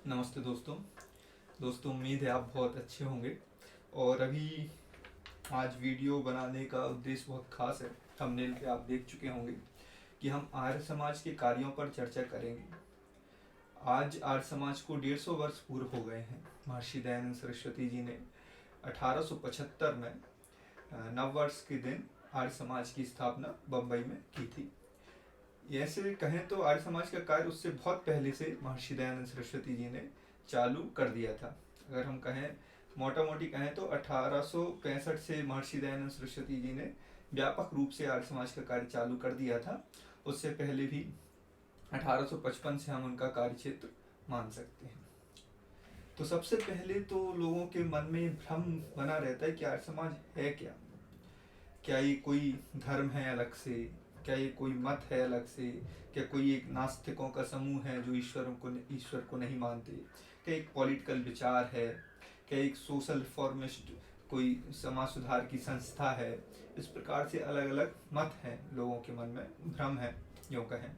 नमस्ते दोस्तों उम्मीद है आप बहुत अच्छे होंगे। और अभी आज वीडियो बनाने का उद्देश्य बहुत खास है। थंबनेल पे आप देख चुके होंगे कि हम आर्य समाज के कार्यों पर चर्चा करेंगे। आज आर्य समाज को 150 वर्ष पूर्व हो गए हैं। महर्षि दयानंद सरस्वती जी ने 1875 में नववर्ष के दिन आर्य समाज की स्थापना बम्बई में की थी। ऐसे कहें तो आर्य समाज का कार्य उससे बहुत पहले से महर्षि दयानंद सरस्वती जी ने चालू कर दिया था। अगर हम कहें मोटा मोटी कहें तो 1865 से महर्षि दयानंद सरस्वती जी ने व्यापक रूप से आर्य समाज का कार्य चालू कर दिया था। उससे पहले भी 1855 से हम उनका कार्य क्षेत्र मान सकते हैं। तो सबसे पहले तो लोगों के मन में भ्रम बना रहता है कि आर्य समाज है क्या। क्या ये कोई धर्म है अलग से, क्या ये कोई मत है अलग से, क्या कोई एक नास्तिकों का समूह है जो ईश्वर को नहीं मानते, क्या एक पॉलिटिकल विचार है, क्या एक सोशल रिफॉर्मिस्ट कोई समाज सुधार की संस्था है। इस प्रकार से अलग अलग मत हैं, लोगों के मन में भ्रम है यूँ कहें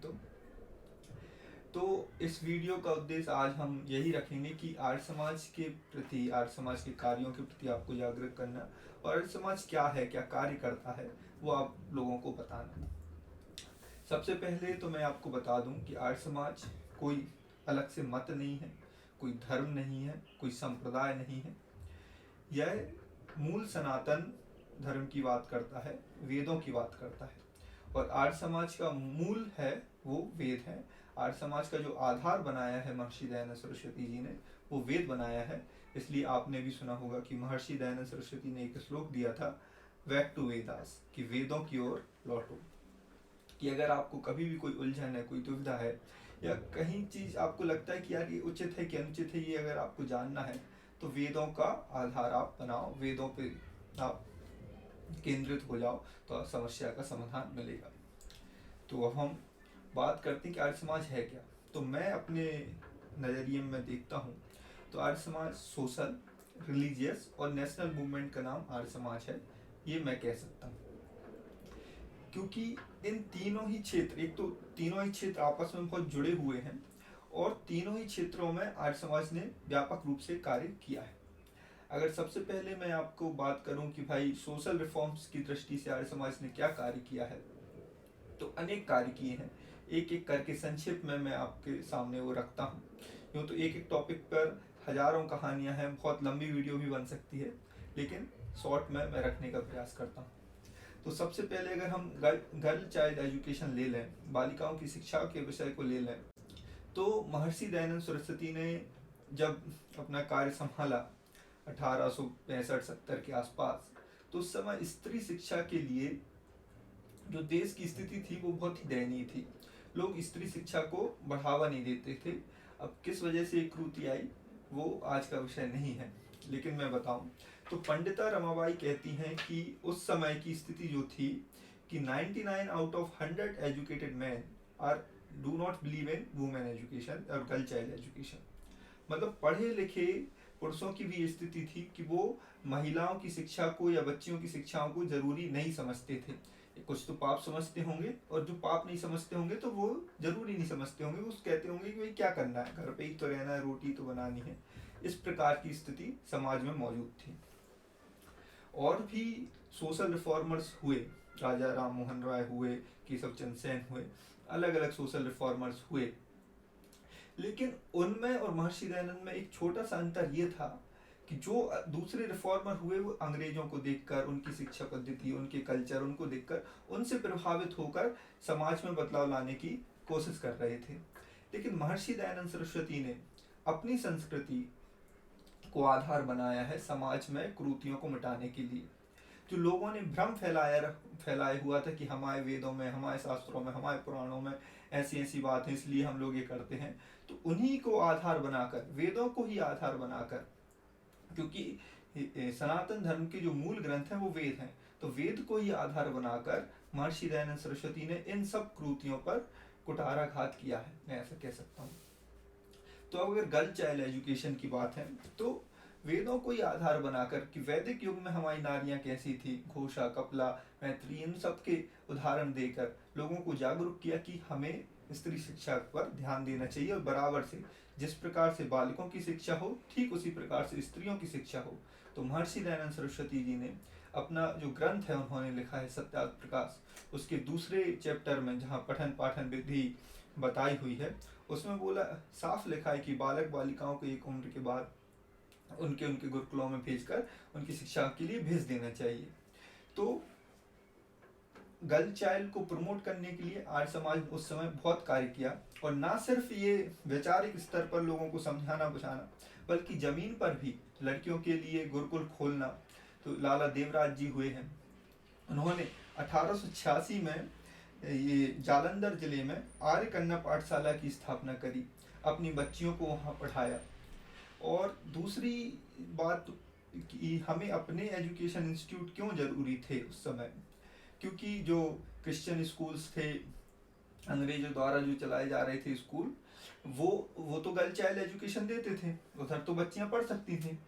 तो इस वीडियो का उद्देश्य आज हम यही रखेंगे कि आर्य समाज के प्रति, आर्य समाज के कार्यों के प्रति आपको जागरूक करना, और आर्य समाज क्या है, क्या कार्य करता है, वो आप लोगों को बताना। सबसे पहले तो मैं आपको बता दूं कि आर्य समाज कोई अलग से मत नहीं है, कोई धर्म नहीं है, कोई संप्रदाय नहीं है। यह मूल सनातन धर्म की बात करता है, वेदों की बात करता है। और आर्य समाज का मूल है वो वेद है। आर्य समाज का जो आधार बनाया है महर्षि दयानंद सरस्वती जी ने, वो वेद बनाया है। इसलिए आपने भी सुना होगा कि महर्षि दयानंद सरस्वती ने एक श्लोक दिया था, बैक टू वेदास, कि वेदों की ओर लौटो। कि अगर आपको कभी भी कोई उलझन है, कोई दुविधा है, या कहीं चीज आपको लगता है कि यार ये उचित है कि अनुचित है, ये अगर आपको जानना है तो वेदों का आधार आप बनाओ, वेदों पे आप केंद्रित हो जाओ, तो समस्या का समाधान मिलेगा। तो अब हम बात करते हैं कि आर्य समाज है क्या। तो मैं अपने नज़रिए में देखता हूँ तो आर्य समाज सोशल, रिलीजियस और नेशनल मूवमेंट का नाम आर्य समाज है, ये मैं कह सकता हूँ। क्योंकि इन तीनों ही क्षेत्र, एक तो तीनों ही क्षेत्र आपस में बहुत जुड़े हुए हैं, और तीनों ही क्षेत्रों में आर्य समाज ने व्यापक रूप से कार्य किया है। अगर सबसे पहले मैं आपको बात करूं कि भाई सोशल रिफॉर्म्स की दृष्टि से आर्य समाज ने क्या कार्य किया है, तो अनेक कार्य किए हैं। एक एक करके संक्षिप्त में मैं आपके सामने वो रखता हूँ। यूँ तो एक एक टॉपिक पर हजारों कहानियां हैं, बहुत लंबी वीडियो भी बन सकती है, लेकिन शॉर्ट में मैं रखने का प्रयास करता हूँ। तो सबसे पहले अगर हम गर्ल चाइल्ड एजुकेशन ले लें, बालिकाओं की शिक्षा के विषय को ले लें, तो महर्षि दयानंद सरस्वती ने जब अपना कार्य संभाला 1865-70 के आसपास, तो उस समय स्त्री शिक्षा के लिए जो देश की स्थिति थी वो बहुत ही दयनीय थी। लोग स्त्री शिक्षा को बढ़ावा नहीं देते थे। अब किस वजह से एक क्रूति आई वो आज का विषय नहीं है, लेकिन मैं बताऊं तो पंडिता रमाबाई कहती हैं कि उस समय की स्थिति जो थी कि 99 out of 100 educated man are do not believe in women education और गर्ल चाइल्ड एजुकेशन। मतलब पढ़े लिखे पुरुषों की भी स्थिति थी कि वो महिलाओं की शिक्षा को या बच्चियों की शिक्षाओं को जरूरी नहीं समझते थे। कुछ तो पाप समझते होंगे, और जो पाप नहीं समझते होंगे तो वो जरूरी नहीं समझते होंगे, वो कहते होंगे कि भाई क्या करना है, घर पे ही तो रहना है, रोटी तो बनानी है। इस प्रकार की स्थिति समाज में मौजूद थी। और भी सोशल रिफॉर्मर्स हुए, राजा राम मोहन राय हुए, केशव चंद्र सेन हुए, अलग अलग सोशल रिफॉर्मर्स हुए, लेकिन उनमें और महर्षि दयानंद में एक छोटा सा अंतर ये था कि जो दूसरे रिफॉर्मर हुए वो अंग्रेजों को देखकर, उनकी शिक्षा पद्धति, उनके कल्चर, उनको देखकर उनसे प्रभावित होकर समाज में बदलाव लाने की कोशिश कर रहे थे। लेकिन महर्षि दयानंद सरस्वती ने अपनी संस्कृति को आधार बनाया है समाज में कुरीतियों को मिटाने के लिए। जो लोगों ने भ्रम फैलाया हुआ था कि हमारे वेदों में, हमारे शास्त्रों में, हमारे पुराणों में ऐसी ऐसी बात है इसलिए हम लोग ये करते हैं, तो उन्हीं को आधार बनाकर, वेदों को ही आधार बनाकर, क्योंकि सनातन धर्म के जो मूल ग्रंथ हैं वो वेद हैं, तो वेद को ही आधार बनाकर महर्षि दयानंद सरस्वती ने इन सब कृतियों पर कुठाराघात किया है, मैं ऐसा कह सकता हूँ। तो अब अगर गर्ल चाइल्ड एजुकेशन की बात है तो वेदों को ही आधार बनाकर कि वैदिक युग में हमारी नारियां कैसी थी, घोषा, कपला, मैत्री, इन सब के उदाहरण देकर लोगों को जागरूक किया कि हमें स्त्री शिक्षा पर ध्यान देना चाहिए और बराबर से जिस प्रकार से बालकों की शिक्षा हो ठीक उसी प्रकार से स्त्रियों की शिक्षा हो। तो महर्षि दयानंद सरस्वती जी ने अपना जो ग्रंथ है उन्होंने लिखा है सत्याग्रह प्रकाश, उसके दूसरे चैप्टर में जहाँ पठन पाठन विधि बताई हुई है उसमें बोला साफ लिखा है कि बालक बालिकाओं को एक उम्र के बाद उनके उनके गुरुकुलों में भेजकर उनकी शिक्षा के लिए भेज देना चाहिए। तो गर्ल चाइल्ड को प्रमोट करने के लिए आर्य समाज ने उस समय बहुत कार्य किया और ना सिर्फ ये वैचारिक स्तर पर लोगों को समझाना बुझाना बल्कि जमीन पर भी लड़कियों के लिए गुरुकुल खोलना। तो लाला देवराज जी हुए हैं, उन्होंने 1886 में ये जालंधर जिले में आर्य कन्या पाठशाला की स्थापना करी, अपनी बच्चियों को वहाँ पढ़ाया। और दूसरी बात कि हमें अपने एजुकेशन इंस्टीट्यूट क्यों जरूरी थे उस समय, क्योंकि जो क्रिश्चियन स्कूल्स थे अंग्रेजों द्वारा जो चलाए जा रहे थे स्कूल, वो तो गर्ल चाइल्ड एजुकेशन देते थे, उधर तो बच्चियां पढ़ सकती थी।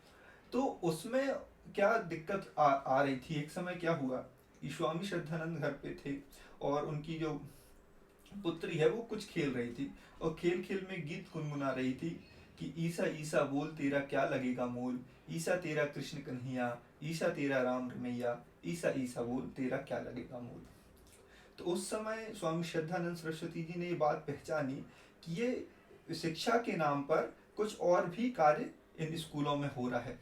तो उसमें क्या दिक्कत आ रही थी, एक समय क्या हुआ कि स्वामी श्रद्धानंद घर पे थे और उनकी जो पुत्री है वो कुछ खेल रही थी और खेल खेल में गीत गुनगुना रही थी कि ईसा ईसा बोल तेरा क्या लगेगा मोल, ईसा तेरा कृष्ण कन्हैया, ईसा तेरा राम रमैया, ईसा ईसा बोल तेरा क्या लगेगा मोल। तो उस समय स्वामी श्रद्धानंद सरस्वती जी ने ये बात पहचानी कि ये शिक्षा के नाम पर कुछ और भी कार्य इन स्कूलों में हो रहा है,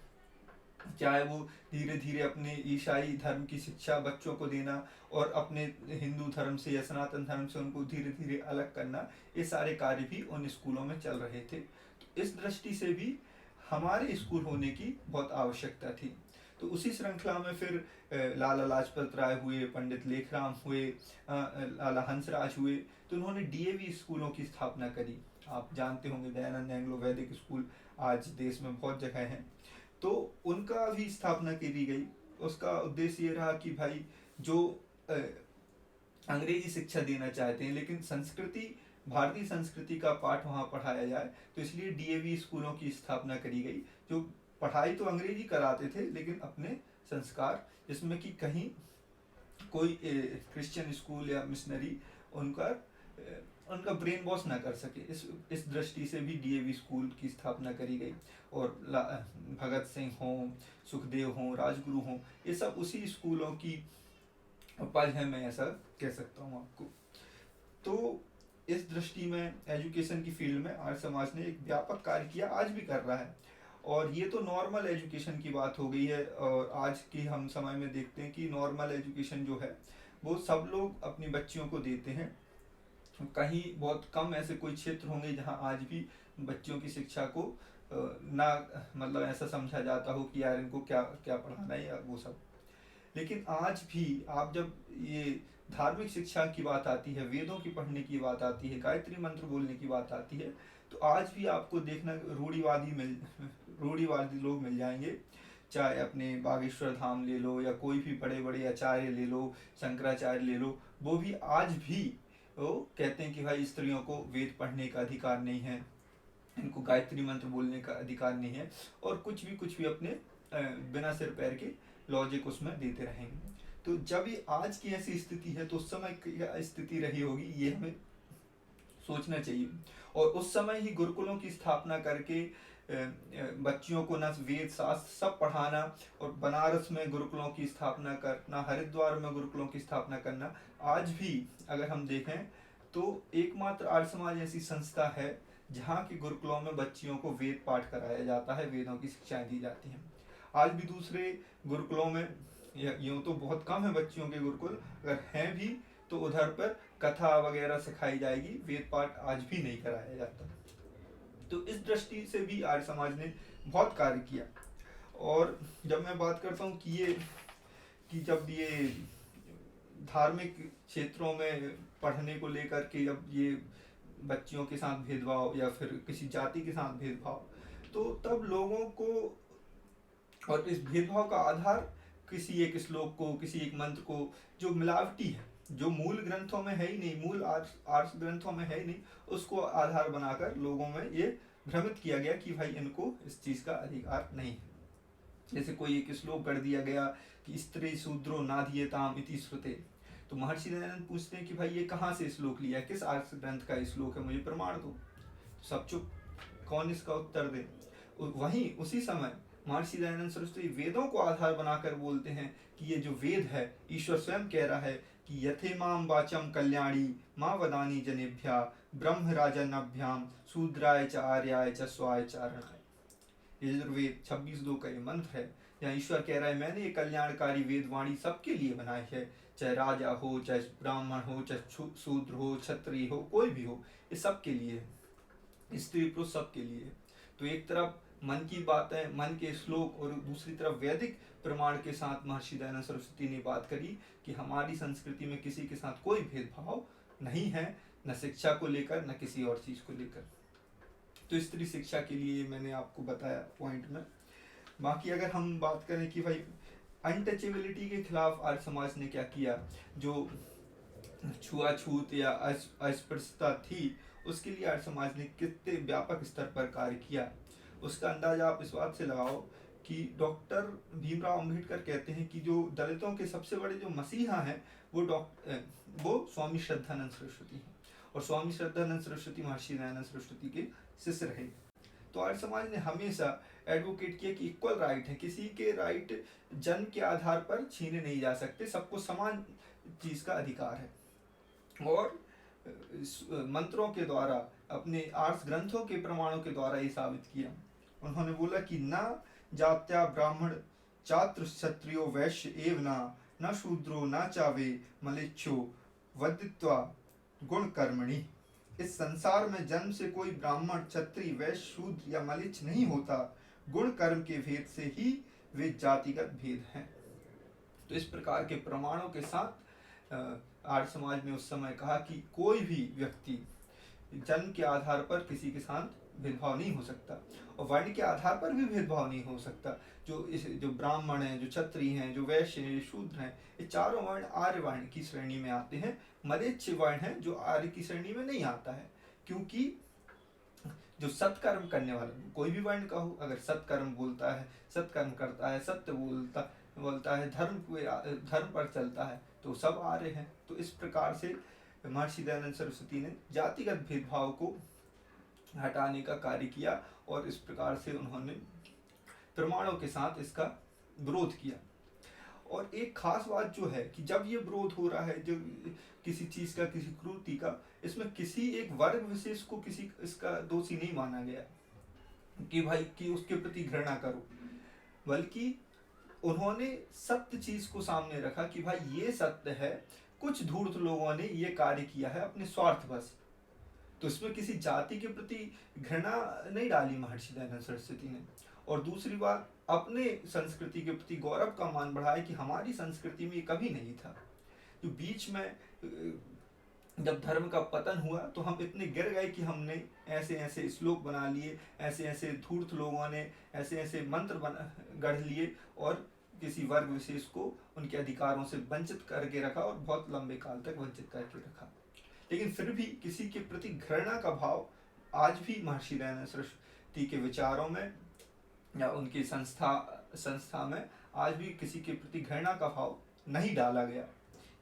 चाहे वो धीरे धीरे अपने ईसाई धर्म की शिक्षा बच्चों को देना और अपने हिंदू धर्म से या सनातन धर्म से उनको धीरे धीरे अलग करना, ये सारे कार्य भी उन स्कूलों में चल रहे थे। तो इस दृष्टि से भी हमारे स्कूल होने की बहुत आवश्यकता थी। तो उसी श्रृंखला में फिर लाला लाजपत राय हुए, पंडित लेखराम हुए, लाला हंसराज हुए, तो उन्होंने डीएवी स्कूलों की स्थापना करी। आप जानते होंगे दयानंद एंग्लो वैदिक स्कूल आज देश में बहुत जगह हैं, तो उनका भी स्थापना की गई। उसका उद्देश्य ये रहा कि भाई जो अंग्रेजी शिक्षा देना चाहते हैं लेकिन संस्कृति भारतीय संस्कृति का पाठ वहाँ पढ़ाया जाए, तो इसलिए डीएवी स्कूलों की स्थापना करी गई, जो पढ़ाई तो अंग्रेजी कराते थे लेकिन अपने संस्कार, जिसमें कि कहीं कोई क्रिश्चियन स्कूल या मिशनरी उनका ब्रेन वॉश ना कर सके, इस दृष्टि से भी डीएवी स्कूल की स्थापना करी गई। और भगत सिंह हों, सुखदेव हों, राजगुरु हों, ये सब उसी स्कूलों की उपज है, मैं ऐसा कह सकता हूँ आपको। तो इस दृष्टि में एजुकेशन की फील्ड में आर्य समाज ने एक व्यापक कार्य किया, आज भी कर रहा है। और ये तो नॉर्मल एजुकेशन की बात हो गई है, और आज की हम समय में देखते हैं कि नॉर्मल एजुकेशन जो है वो सब लोग अपनी बच्चियों को देते हैं। कहीं बहुत कम ऐसे कोई क्षेत्र होंगे जहां आज भी बच्चियों की शिक्षा को ना मतलब ऐसा समझा जाता हो कि यार इनको क्या क्या पढ़ाना है या वो सब। लेकिन आज भी आप जब ये धार्मिक शिक्षा की बात आती है, वेदों की पढ़ने की बात आती है, गायत्री मंत्र बोलने की बात आती है, तो आज भी आपको देखना रूढ़िवादी लोग मिल जाएंगे। चाहे अपने बागेश्वर धाम ले लो या कोई भी बड़े बड़े आचार्य ले लो, शंकराचार्य ले लो, वो भी आज भी वो कहते हैं कि भाई स्त्रियों को वेद पढ़ने का अधिकार नहीं है, इनको गायत्री मंत्र बोलने का अधिकार नहीं है, और कुछ भी अपने बिना सिर पैर के लॉजिक उसमें देते रहेंगे। तो जब ये आज की ऐसी स्थिति है तो उस समय क्या स्थिति रही होगी, ये हमें सोचना चाहिए। और उस समय ही गुरुकुलों की स्थापना करके बच्चियों को न वेद शास्त्र सब पढ़ाना, और बनारस में गुरुकुलों की स्थापना करना, हरिद्वार में गुरुकुलों की स्थापना करना, आज भी अगर हम देखें तो एकमात्र आर्य समाज ऐसी संस्था है जहाँ के गुरुकुलों में बच्चियों को वेद पाठ कराया जाता है, वेदों की शिक्षाएं दी जाती हैं। आज भी दूसरे गुरुकुलों में यूँ तो बहुत कम है बच्चियों के गुरुकुल, अगर हैं भी तो उधर पर कथा वगैरह सिखाई जाएगी, वेद पाठ आज भी नहीं कराया जाता। तो इस दृष्टि से भी आर्य समाज ने बहुत कार्य किया। और जब मैं बात करता हूँ कि जब ये धार्मिक क्षेत्रों में पढ़ने को लेकर के जब ये बच्चियों के साथ भेदभाव या फिर किसी जाति के साथ भेदभाव, तो तब लोगों को, और इस भेदभाव का आधार किसी एक श्लोक को, किसी एक मंत्र को जो मिलावटी है, जो मूल ग्रंथों में है ही नहीं, मूल आर्ष ग्रंथों में है ही नहीं, उसको आधार बनाकर लोगों में ये भ्रमित किया गया कि भाई इनको इस चीज का अधिकार नहीं है। जैसे कोई एक श्लोक कर दिया गया कि स्त्री शूद्रो नाधीयताम इति श्रुते, तो महर्षि दयानंद पूछते हैं कि भाई ये कहाँ से श्लोक लिया है, किस आर्ष ग्रंथ का श्लोक है, मुझे प्रमाण दो। सब चुप, कौन इसका उत्तर दे। वहीं उसी समय महर्षि दयानंद सरस्वती वेदों को आधार बनाकर बोलते हैं कि ये जो वेद है, ईश्वर स्वयं कह रहा है कि यथे माम वाचम कल्याणी माँ वदानी जनेभ्या ब्रह्म राजन्याभ्याम शूद्राय च आर्याय च स्वाय चारणाय। यजुर्वेद 26:2 का ये मंत्र है, जहाँ ईश्वर कह रहा है मैंने ये कल्याणकारी वेदवाणी सबके लिए बनाई है, चाहे राजा हो, चाहे ब्राह्मण हो, चाहे शूद्र हो, क्षत्रिय हो, कोई भी हो, ये सबके लिए है, स्त्री पुरुष सबके लिए है। तो एक तरफ मन की बातें, मन के श्लोक, और दूसरी तरफ वैदिक प्रमाण के साथ महर्षि दयानंद सरस्वती ने बात करी कि हमारी संस्कृति में किसी के साथ कोई भेदभाव नहीं है, न शिक्षा को लेकर, न किसी और चीज को लेकर। तो स्त्री शिक्षा के लिए मैंने आपको बताया पॉइंट में। बाकी अगर हम बात करें कि भाई अनटचेबिलिटी के खिलाफ आर्य समाज ने क्या किया, जो छुआछूत या अस्पृश्यता थी उसके लिए आर्य समाज ने कितने व्यापक स्तर पर कार्य किया, उसका अंदाजा आप इस बात से लगाओ कि डॉक्टर भीमराव अंबेडकर कहते हैं कि जो दलितों के सबसे बड़े जो मसीहा हैं वो स्वामी श्रद्धानंद सरस्वती हैं, और स्वामी श्रद्धानंद सरस्वती महर्षि दयानंद सरस्वती के शिष्य रहे। तो आर्य समाज ने हमेशा एडवोकेट किया कि इक्वल राइट है, किसी के राइट जन्म के आधार पर छीने नहीं जा सकते, सबको समान चीज का अधिकार है। और मंत्रों के द्वारा, अपने आर्ष ग्रंथों के प्रमाणों के द्वारा ये साबित किया। उन्होंने बोला कि न जात्या ब्राह्मण चात्र क्षत्रियो वैश्य एव न शूद्रो न चावे मलेच्छो वदित्वा गुण कर्मणि। इस संसार में जन्म से कोई ब्राह्मण, क्षत्रिय, वैश्य, शूद्र या मलिच्छ नहीं होता, गुण कर्म के भेद से ही वे जातिगत भेद हैं। तो इस प्रकार के प्रमाणों के साथ आर्य समाज ने उस समय कहा कि कोई भी व्यक्ति जन्म के आधार पर किसी के साथ भेदभाव नहीं हो सकता, और वर्ण के आधार पर भी भेदभाव नहीं हो सकता। जो ब्राह्मण हैं, जो क्षत्रिय हैं, जो वैश्य हैं, शूद्र हैं, ये चारों वर्ण आर्य वर्ण की श्रेणी में आते हैं। मलेच्छ वर्ण है जो आर्य की श्रेणी में नहीं आता है, क्योंकि जो सत्कर्म करने वाला, कोई भी वर्ण का हो, अगर सत्कर्म बोलता है, सत्कर्म करता है, सत्य बोलता है, धर्म पर चलता है, तो सब आर्य हैं। तो इस प्रकार से महर्षि दयानंद सरस्वती ने जातिगत भेदभाव को हटाने का कार्य किया, और इस प्रकार से उन्होंने प्रमाणों के साथ इसका विरोध किया। और एक खास बात जो है कि जब ये विरोध हो रहा है, जो किसी चीज का, किसी कृति का, इसमें किसी एक वर्ग विशेष को किसी इसका दोषी नहीं माना गया कि भाई कि उसके प्रति घृणा करो, बल्कि उन्होंने सत्य चीज को सामने रखा कि भाई ये सत्य है, कुछ धूर्त लोगों ने ये कार्य किया है अपने स्वार्थ बस। तो इसमें किसी जाति के प्रति घृणा नहीं डाली महर्षि दयानंद सरस्वती ने। और दूसरी बात, अपने संस्कृति के प्रति गौरव का मान बढ़ाया कि हमारी संस्कृति में ये कभी नहीं था। जो बीच में जब धर्म का पतन हुआ तो हम इतने गिर गए कि हमने ऐसे ऐसे श्लोक बना लिए, ऐसे ऐसे धूर्त लोगों ने ऐसे ऐसे मंत्र गढ़ लिए, और किसी वर्ग विशेष को उनके अधिकारों से वंचित करके रखा, और बहुत लंबे काल तक वंचित करके रखा। लेकिन फिर भी किसी के प्रति घृणा का भाव आज भी महर्षि दयानंद सरस्वती के विचारों में या उनकी संस्था में आज भी किसी के प्रति घृणा का भाव नहीं डाला गया।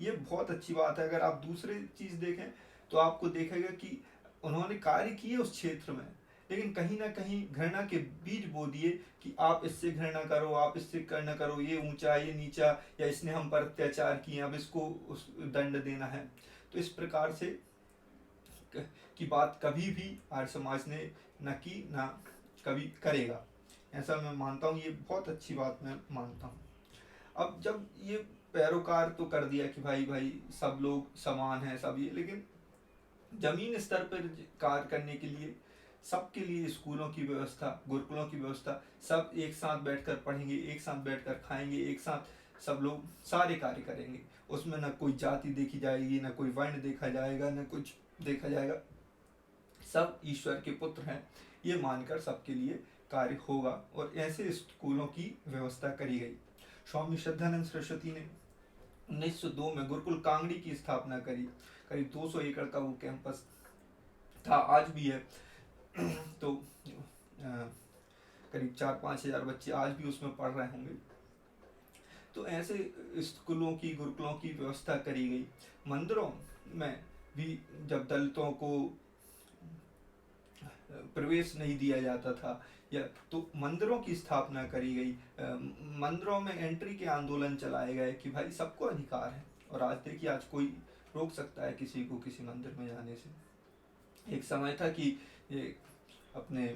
ये बहुत अच्छी बात है। अगर आप दूसरे चीज देखें तो आपको देखेगा कि उन्होंने कार्य किए उस क्षेत्र में, लेकिन कहीं ना कहीं घृणा के बीज बो दिए कि आप इससे घृणा करो, आप इससे घृणा करो, ये ऊंचा, ये नीचा, या इसने हम पर अत्याचार किए, अब इसको उस दंड देना है। तो इस प्रकार से की बात कभी भी आर्य समाज ने न की, न कभी करेगा, ऐसा मैं मानता हूँ। ये बहुत अच्छी बात मैं मानता हूँ। अब जब ये पैरोकार तो कर दिया कि भाई सब लोग समान हैं सब ये, लेकिन जमीन स्तर पर कार्य करने के लिए सबके लिए स्कूलों की व्यवस्था, गुरुकुलों की व्यवस्था, सब एक साथ बैठकर पढ़ेंगे, एक साथ बैठकर खाएंगे, एक साथ सब लोग सारे कार्य करेंगे। उसमें न कोई जाति देखी जाएगी, न कोई वर्ण देखा जाएगा, न कुछ देखा जाएगा, सब ईश्वर के पुत्र हैं, ये मानकर सबके लिए कार्य होगा। और ऐसे स्कूलों की व्यवस्था करी गई। स्वामी श्रद्धानंद सरस्वती ने 1902 में गुरुकुल कांगड़ी की स्थापना करी। करीब 200 एकड़ का वो कैंपस था, आज भी है। तो करीब 4-5 हजार बच्चे आज भी उसमें पढ़ रहे होंगे। तो ऐसे स्कूलों की, गुरुकुलों की व्यवस्था करी गई। मंदिरों में भी जब दलितों को प्रवेश नहीं दिया जाता था, या तो मंदिरों की स्थापना करी गई, मंदिरों में एंट्री के आंदोलन चलाए गए कि भाई सबको अधिकार है। और आज देखिए, आज कोई रोक सकता है किसी को किसी मंदिर में जाने से। एक समय था कि ये अपने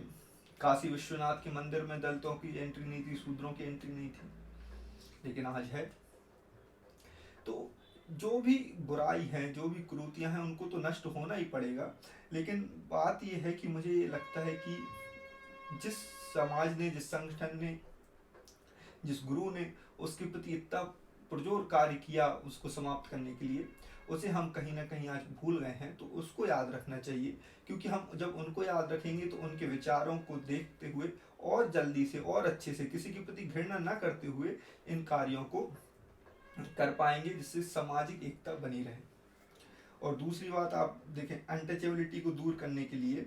काशी विश्वनाथ के मंदिर में दलितों की एंट्री नहीं थी, शूद्रों की एंट्री नहीं थी, लेकिन आज है। तो जो भी बुराई है, जो भी कुरीतियां हैं, उनको तो नष्ट होना ही पड़ेगा। लेकिन बात यह है कि मुझे ये लगता है कि जिस समाज ने, जिस संगठन ने, जिस गुरु ने उसके प्रति इतना पुरजोर कार्य किया उसको समाप्त करने के लिए, उसे हम कहीं ना कहीं आज भूल गए हैं। तो उसको याद रखना चाहिए, क्योंकि हम जब उनको याद रखेंगे तो उनके विचारों को देखते हुए और जल्दी से और अच्छे से, किसी के प्रति घृणा न करते हुए, इन कार्यों को कर पाएंगे, जिससे सामाजिक एकता बनी रहे। और दूसरी बात आप देखें, अनटचेबिलिटी को दूर करने के लिए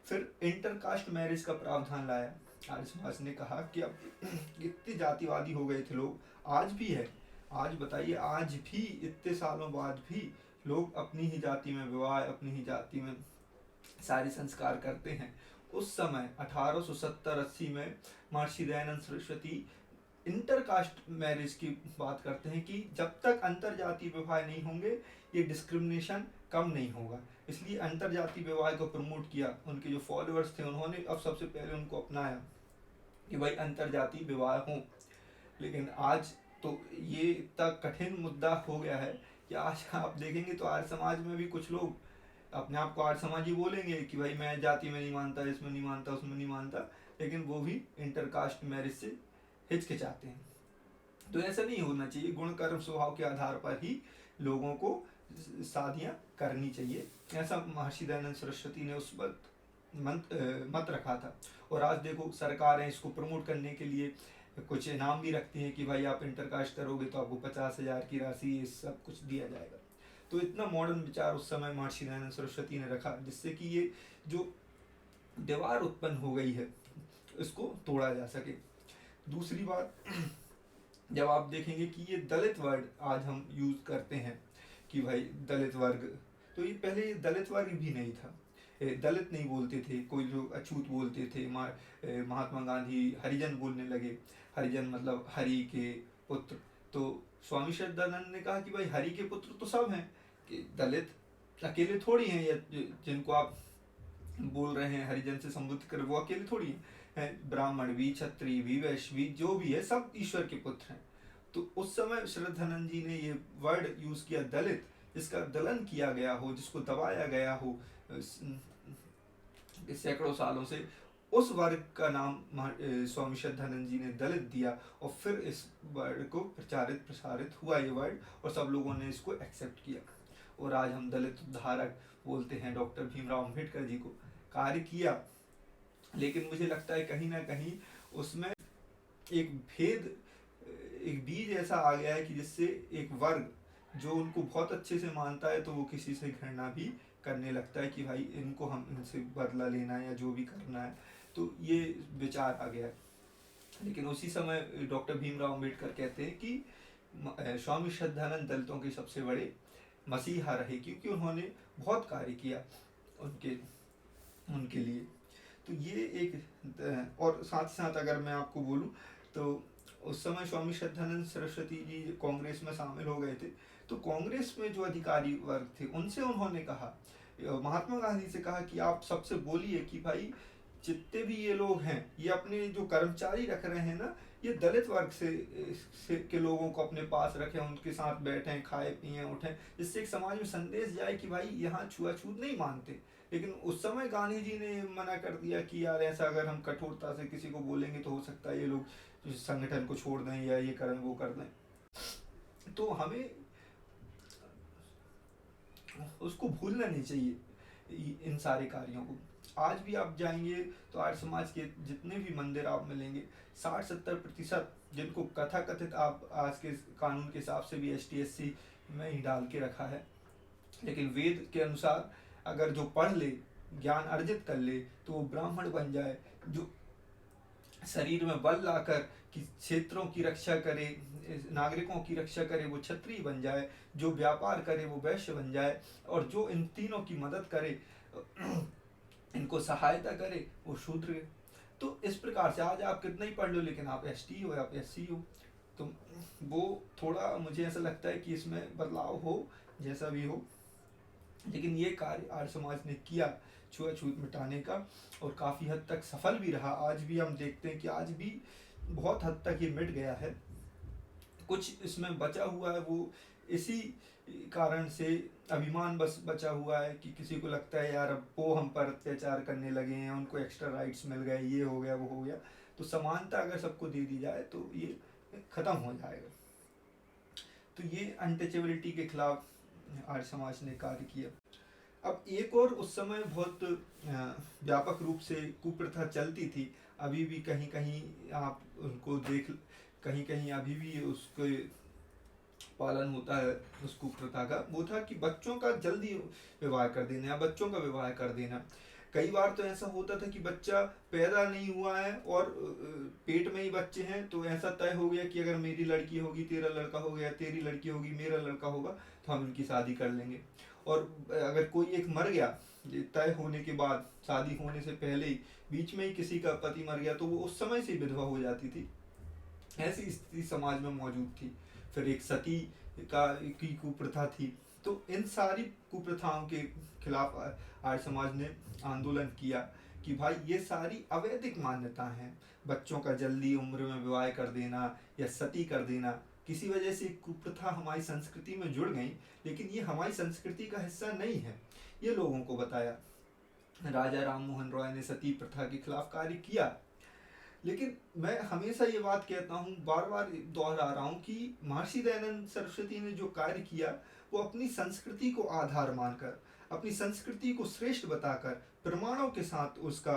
फिर इंटरकास्ट मैरिज का प्रावधान लाया। आर्य समाज ने कहा कि अब इतने जातिवादी हो गए थे लोग, आज भी है, आज बताइए, आज भी इतने सालों बाद भी लोग अपनी ही जाति में विवाह, अपनी ही जाति में सारे संस्कार करते हैं। उस समय 1870-80 में महर्षि दयानंद सरस्वती इंटरकास्ट मैरिज की बात करते हैं कि जब तक अंतर जाति विवाह नहीं होंगे, ये डिस्क्रिमिनेशन कम नहीं होगा। इसलिए अंतर जाति विवाह को प्रमोट किया। उनके जो फॉलोअर्स थे, उन्होंने अब सबसे पहले उनको अपनाया कि भाई अंतर जाति विवाह हो। लेकिन आज तो ये इतना कठिन मुद्दा हो गया है कि आज आप देखेंगे तो आर्य समाज में भी कुछ लोग अपने आप को आर्य समाजी बोलेंगे कि भाई मैं जाति में नहीं मानता, इसमें नहीं मानता, उसमें नहीं मानता, लेकिन वो भी इंटरकास्ट मैरिज से हिचकिचाते हैं। तो ऐसा नहीं होना चाहिए। गुण कर्म स्वभाव के आधार पर ही लोगों को शादियां करनी चाहिए, ऐसा महर्षि दयानंद सरस्वती ने उस वक्त मत रखा था। और आज देखो, सरकारें इसको प्रमोट करने के लिए कुछ इनाम भी रखती हैं कि भाई आप इंटरकास्ट करोगे तो आपको 50,000 की राशि, ये सब कुछ दिया जाएगा। तो इतना मॉडर्न विचार उस समय महर्षि दयानंद सरस्वती ने रखा, जिससे कि ये जो दीवार उत्पन्न हो गई है इसको तोड़ा जा सके। दूसरी बात, जब आप देखेंगे कि ये दलित वर्ड आज हम यूज करते हैं कि भाई दलित वर्ग, तो ये पहले दलित वर्ग भी नहीं था, दलित नहीं बोलते थे, कोई लोग अछूत बोलते थे। महात्मा गांधी हरिजन बोलने लगे, हरिजन मतलब हरि के पुत्र। तो स्वामी श्रद्धानंद ने कहा कि भाई हरि के पुत्र तो सब हैं, कि दलित अकेले थोड़ी हैं, या जिनको आप बोल रहे हैं हरिजन से संबोधित कर, वो अकेले थोड़ी है, ब्राह्मण भी, क्षत्रिय भी, वैश्य भी, जो भी है, सब ईश्वर के पुत्र हैं। तो उस समय श्रद्धानंद जी ने ये वर्ड यूज किया दलित, जिसका दलन किया गया हो, जिसको दबाया गया हो सैकड़ों सालों से, उस वर्ग का नाम स्वामी श्रद्धानंद जी ने दलित दिया। और फिर इस वर्ड को प्रसारित हुआ ये वर्ड, और सब लोगों ने इसको एक्सेप्ट किया। और आज हम दलित उद्धारक बोलते हैं। डॉक्टर भीमराव अम्बेडकर जी को कार्य किया, लेकिन मुझे लगता है कहीं ना कहीं उसमें एक बीज ऐसा आ गया है कि जिससे एक वर्ग जो उनको बहुत अच्छे से मानता है, तो वो किसी से घृणा भी करने लगता है कि भाई इनको हम इनसे बदला लेना है या जो भी करना है। तो ये विचार आ गया है। लेकिन उसी समय डॉक्टर भीमराव अम्बेडकर कहते हैं कि स्वामी श्रद्धानंद दलितों के सबसे बड़े मसीहा रहे, क्योंकि उन्होंने बहुत कार्य किया उनके लिए। तो ये एक, और साथ ही साथ अगर मैं आपको बोलूं तो उस समय स्वामी श्रद्धानंद सरस्वती जी कांग्रेस में शामिल हो गए थे। तो कांग्रेस में जो अधिकारी वर्ग थे उनसे उन्होंने कहा, महात्मा गांधी से कहा कि आप सबसे बोलिए कि भाई जितने भी ये लोग हैं, ये अपने जो कर्मचारी रख रहे हैं ना, ये दलित वर्ग से के लोगों को अपने पास रखें, उनके साथ बैठें, खाए पिए, उठें, जिससे एक समाज में संदेश जाए कि भाई यहाँ छुआछूत नहीं मानते। लेकिन उस समय गांधी जी ने मना कर दिया कि यार ऐसा अगर हम कठोरता से किसी को बोलेंगे तो हो सकता है ये लोग संगठन को छोड़ दें या ये करें वो कर दें। तो हमें उसको भूलना नहीं चाहिए इन सारे कार्यों को। आज भी आप जाएंगे तो आर्य समाज के जितने भी मंदिर आप मिलेंगे, 60-70% जिनको कथा कथित आप आज के कानून के हिसाब से भी ST/SC में ही डाल के रखा है, लेकिन वेद के अनुसार अगर जो पढ़ ले, ज्ञान अर्जित कर ले, तो वो ब्राह्मण बन जाए, जो शरीर में बल लाकर कि क्षेत्रों की रक्षा करे, नागरिकों की रक्षा करे वो क्षत्रिय बन जाए, जो व्यापार करे वो वैश्य बन जाए, और जो इन तीनों की मदद करे, इनको सहायता करे, वो शूद्र है। तो इस प्रकार से आज आप कितना ही पढ़ लो, लेकिन आप एसटी हो, आप एससी हो, तो वो थोड़ा मुझे ऐसा लगता है कि इसमें बदलाव हो, जैसा भी हो। लेकिन ये कार्य आर्य समाज ने किया छुआछूत मिटाने का, और काफ़ी हद तक सफल भी रहा। आज भी हम देखते हैं कि आज भी बहुत हद तक ये मिट गया है। कुछ इसमें बचा हुआ है, वो इसी कारण से अभिमान बस बचा हुआ है कि किसी को लगता है यार अब वो हम पर अत्याचार करने लगे हैं, उनको एक्स्ट्रा राइट्स मिल गए, ये हो गया वो हो गया। तो समानता अगर सबको दे दी जाए तो ये खत्म हो जाएगा। तो ये अनटचेबिलिटी के खिलाफ आर्य समाज ने कार्य किया। अब एक और उस समय बहुत व्यापक रूप से कुप्रथा चलती थी, अभी भी कहीं कहीं आप उनको देख, कहीं कहीं अभी भी उसके पालन होता है उस कुप्रथा का। वो था कि बच्चों का जल्दी विवाह कर देना या बच्चों का विवाह कर देना। कई बार तो ऐसा होता था कि बच्चा पैदा नहीं हुआ है और पेट में ही बच्चे हैं, तो ऐसा तय हो गया कि अगर मेरी लड़की होगी तेरा लड़का हो गया, तेरी लड़की होगी मेरा लड़का होगा, तो हम इनकी शादी कर लेंगे। और अगर कोई एक मर गया तय होने के बाद, शादी होने से पहले ही बीच में ही किसी का पति मर गया, तो वो उस समय से विधवा हो जाती थी। ऐसी स्थिति समाज में मौजूद थी। फिर एक सती की कुप्रथा थी। तो इन सारी कुप्रथाओं के खिलाफ आर्य समाज ने आंदोलन किया कि भाई ये सारी अवैधिक मान्यता हैं। बच्चों का जल्दी उम्र में विवाह कर देना या सती कर देना, किसी वजह से कुप्रथा हमारी संस्कृति में जुड़ गई, लेकिन ये हमारी संस्कृति का हिस्सा नहीं है, ये लोगों को बताया। राजा राम मोहन रॉय ने सती प्रथा के खिलाफ कार्य किया। लेकिन मैं हमेशा ये बात कहता हूँ, बार बार दोहरा रहा हूँ कि महर्षि दयानंद सरस्वती ने जो कार्य किया, वो अपनी संस्कृति को आधार मानकर, अपनी संस्कृति को श्रेष्ठ बताकर, प्रमाणों के साथ उसका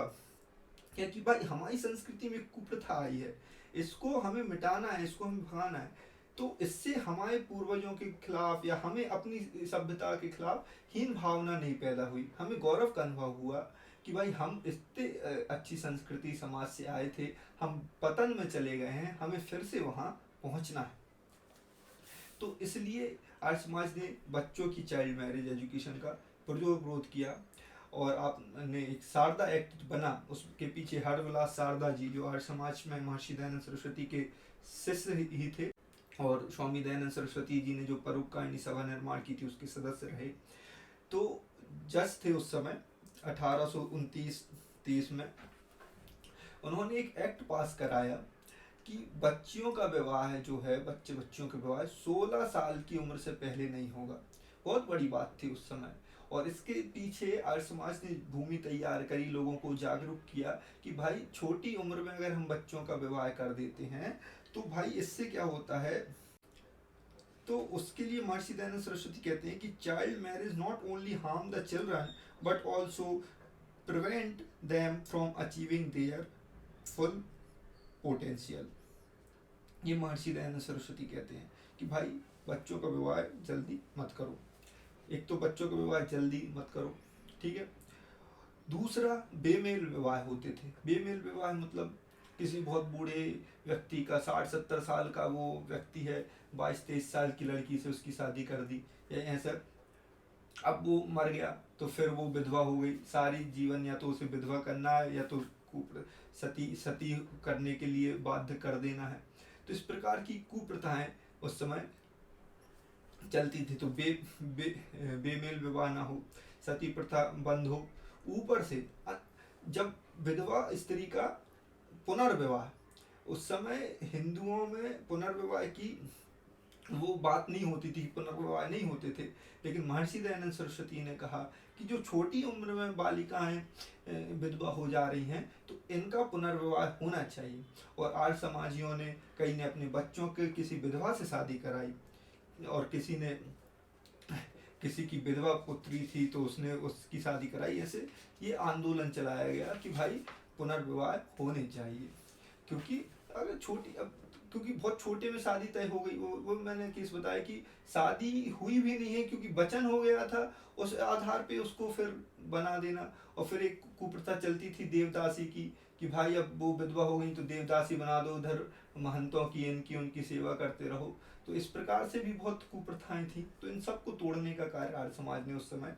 क्या कि भाई हमारी संस्कृति में कुप्रथा आई है, इसको हमें मिटाना है, इसको हमें भगाना है। तो इससे हमारे पूर्वजों के खिलाफ या हमें अपनी सभ्यता के खिलाफ हीन भावना नहीं पैदा हुई, हमें गौरव का अनुभव हुआ कि भाई हम इतने अच्छी संस्कृति समाज से आए थे, हम पतन में चले गए हैं, हमें फिर से वहाँ पहुँचना है। तो इसलिए आर्य समाज ने बच्चों की चाइल्ड मैरिज एजुकेशन का पुरजोर विरोध किया, और आपने एक शारदा एक्ट बना, उसके पीछे हरविलास शारदा जी जो आर्य समाज में महर्षि दयानंद सरस्वती के शिष्य ही थे, और स्वामी दयानंद सरस्वती जी ने जो परोपकारिणी सभा निर्माण की थी उसके सदस्य रहे। तो जज थे उस समय 1829-30 में, उन्होंने एक एक्ट पास कराया कि बच्चियों का विवाह जो है, बच्चियों का विवाह 16 साल की उम्र से पहले नहीं होगा। बहुत बड़ी बात थी उस समय, और इसके पीछे आर्य समाज ने भूमि तैयार करी, लोगों को जागरूक किया कि भाई छोटी उम्र में अगर हम बच्चों का विवाह कर देते हैं तो भाई इससे क्या होता है। तो उसके लिए महर्षि दयानंद सरस्वती कहते हैं कि child marriage not only harm the children but also prevent them from achieving their full potential. ये महर्षि दयानंद सरस्वती कहते हैं कि भाई बच्चों का विवाह जल्दी मत करो। एक तो बच्चों का विवाह जल्दी मत करो, ठीक है। दूसरा, बेमेल विवाह होते थे। बेमेल विवाह मतलब किसी बहुत बूढ़े व्यक्ति का, 60-70 साल का वो व्यक्ति है, 22-23 साल की लड़की से उसकी शादी कर दी या ऐसा, अब वो मर गया तो फिर वो विधवा हो गई, सारी जीवन या तो उसे विधवा करना है या तो सती करने के लिए बाध्य कर देना है। तो इस प्रकार की कुप्रथाएं उस समय चलती थी। तो बेमेल विवाह ना हो, सती प्रथा बंद हो, ऊपर से जब विधवा स्त्री का पुनर्विवाह, उस समय हिंदुओं में पुनर्विवाह की वो बात नहीं होती थी, पुनर्विवाह नहीं होते थे। लेकिन महर्षि दयानंद सरस्वती ने कहा कि जो छोटी उम्र में बालिकाएं विधवा हो जा रही हैं तो इनका पुनर्विवाह होना चाहिए। और आर्य समाजियों ने, कई ने अपने बच्चों के किसी विधवा से शादी कराई, और किसी ने किसी की विधवा पुत्री थी तो उसने उसकी शादी कराई। ऐसे ये आंदोलन चलाया गया कि भाई पुनर्विवाह होने चाहिए, क्योंकि अगर छोटी, अब क्योंकि बहुत छोटे में शादी तय हो गई, वो मैंने केस बताया कि शादी हुई भी नहीं है क्योंकि वचन हो गया था, उस आधार पे उसको फिर बना देना। और फिर एक कुप्रथा चलती थी देवदासी की, कि भाई अब वो विधवा हो गई तो देवदासी बना दो, उधर महंतों की इनकी उनकी सेवा करते रहो। तो इस प्रकार से भी बहुत कुप्रथाएं थी। तो इन सबको तोड़ने का कार्य आर्य समाज ने उस समय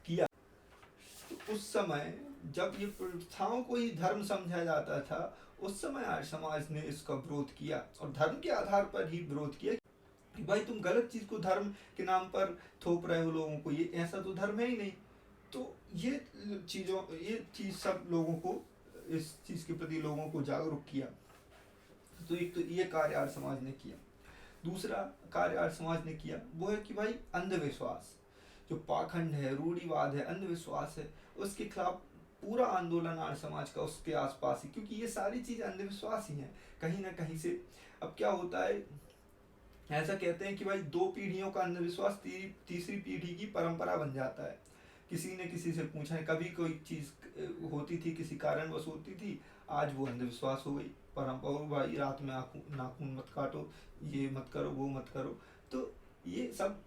किया। तो उस समय जब ये प्रथाओं को ही धर्म समझा जाता था, उस समय आर्य समाज ने इसका विरोध किया और धर्म के आधार पर ही विरोध किया कि भाई तुम गलत चीज को धर्म के नाम पर थोप रहे हो लोगों को, ये ऐसा तो धर्म है ही नहीं। तो ये चीज सब लोगों को, इस चीज के प्रति लोगों को जागरूक किया। तो एक तो ये कार्य आर्य समाज ने किया। दूसरा कार्य आर्य समाज ने किया वो है कि भाई अंधविश्वास, जो पाखंड है, रूढ़िवाद है, अंधविश्वास है, उसके खिलाफ पूरा आंदोलन आर्य समाज का उसके आसपास ही, क्योंकि ये सारी चीज अंधविश्वास ही है कहीं ना कहीं से। अब क्या होता है, ऐसा कहते हैं कि भाई 2 पीढ़ियों का अंधविश्वास तीसरी पीढ़ी की परंपरा बन जाता है। किसी ने किसी से पूछा है, कभी कोई चीज होती थी, किसी कारणवश होती थी, आज वो अंधविश्वास हो गई परंपरा। भाई रात में नाखून मत काटो, ये मत करो, वो मत करो। तो ये सब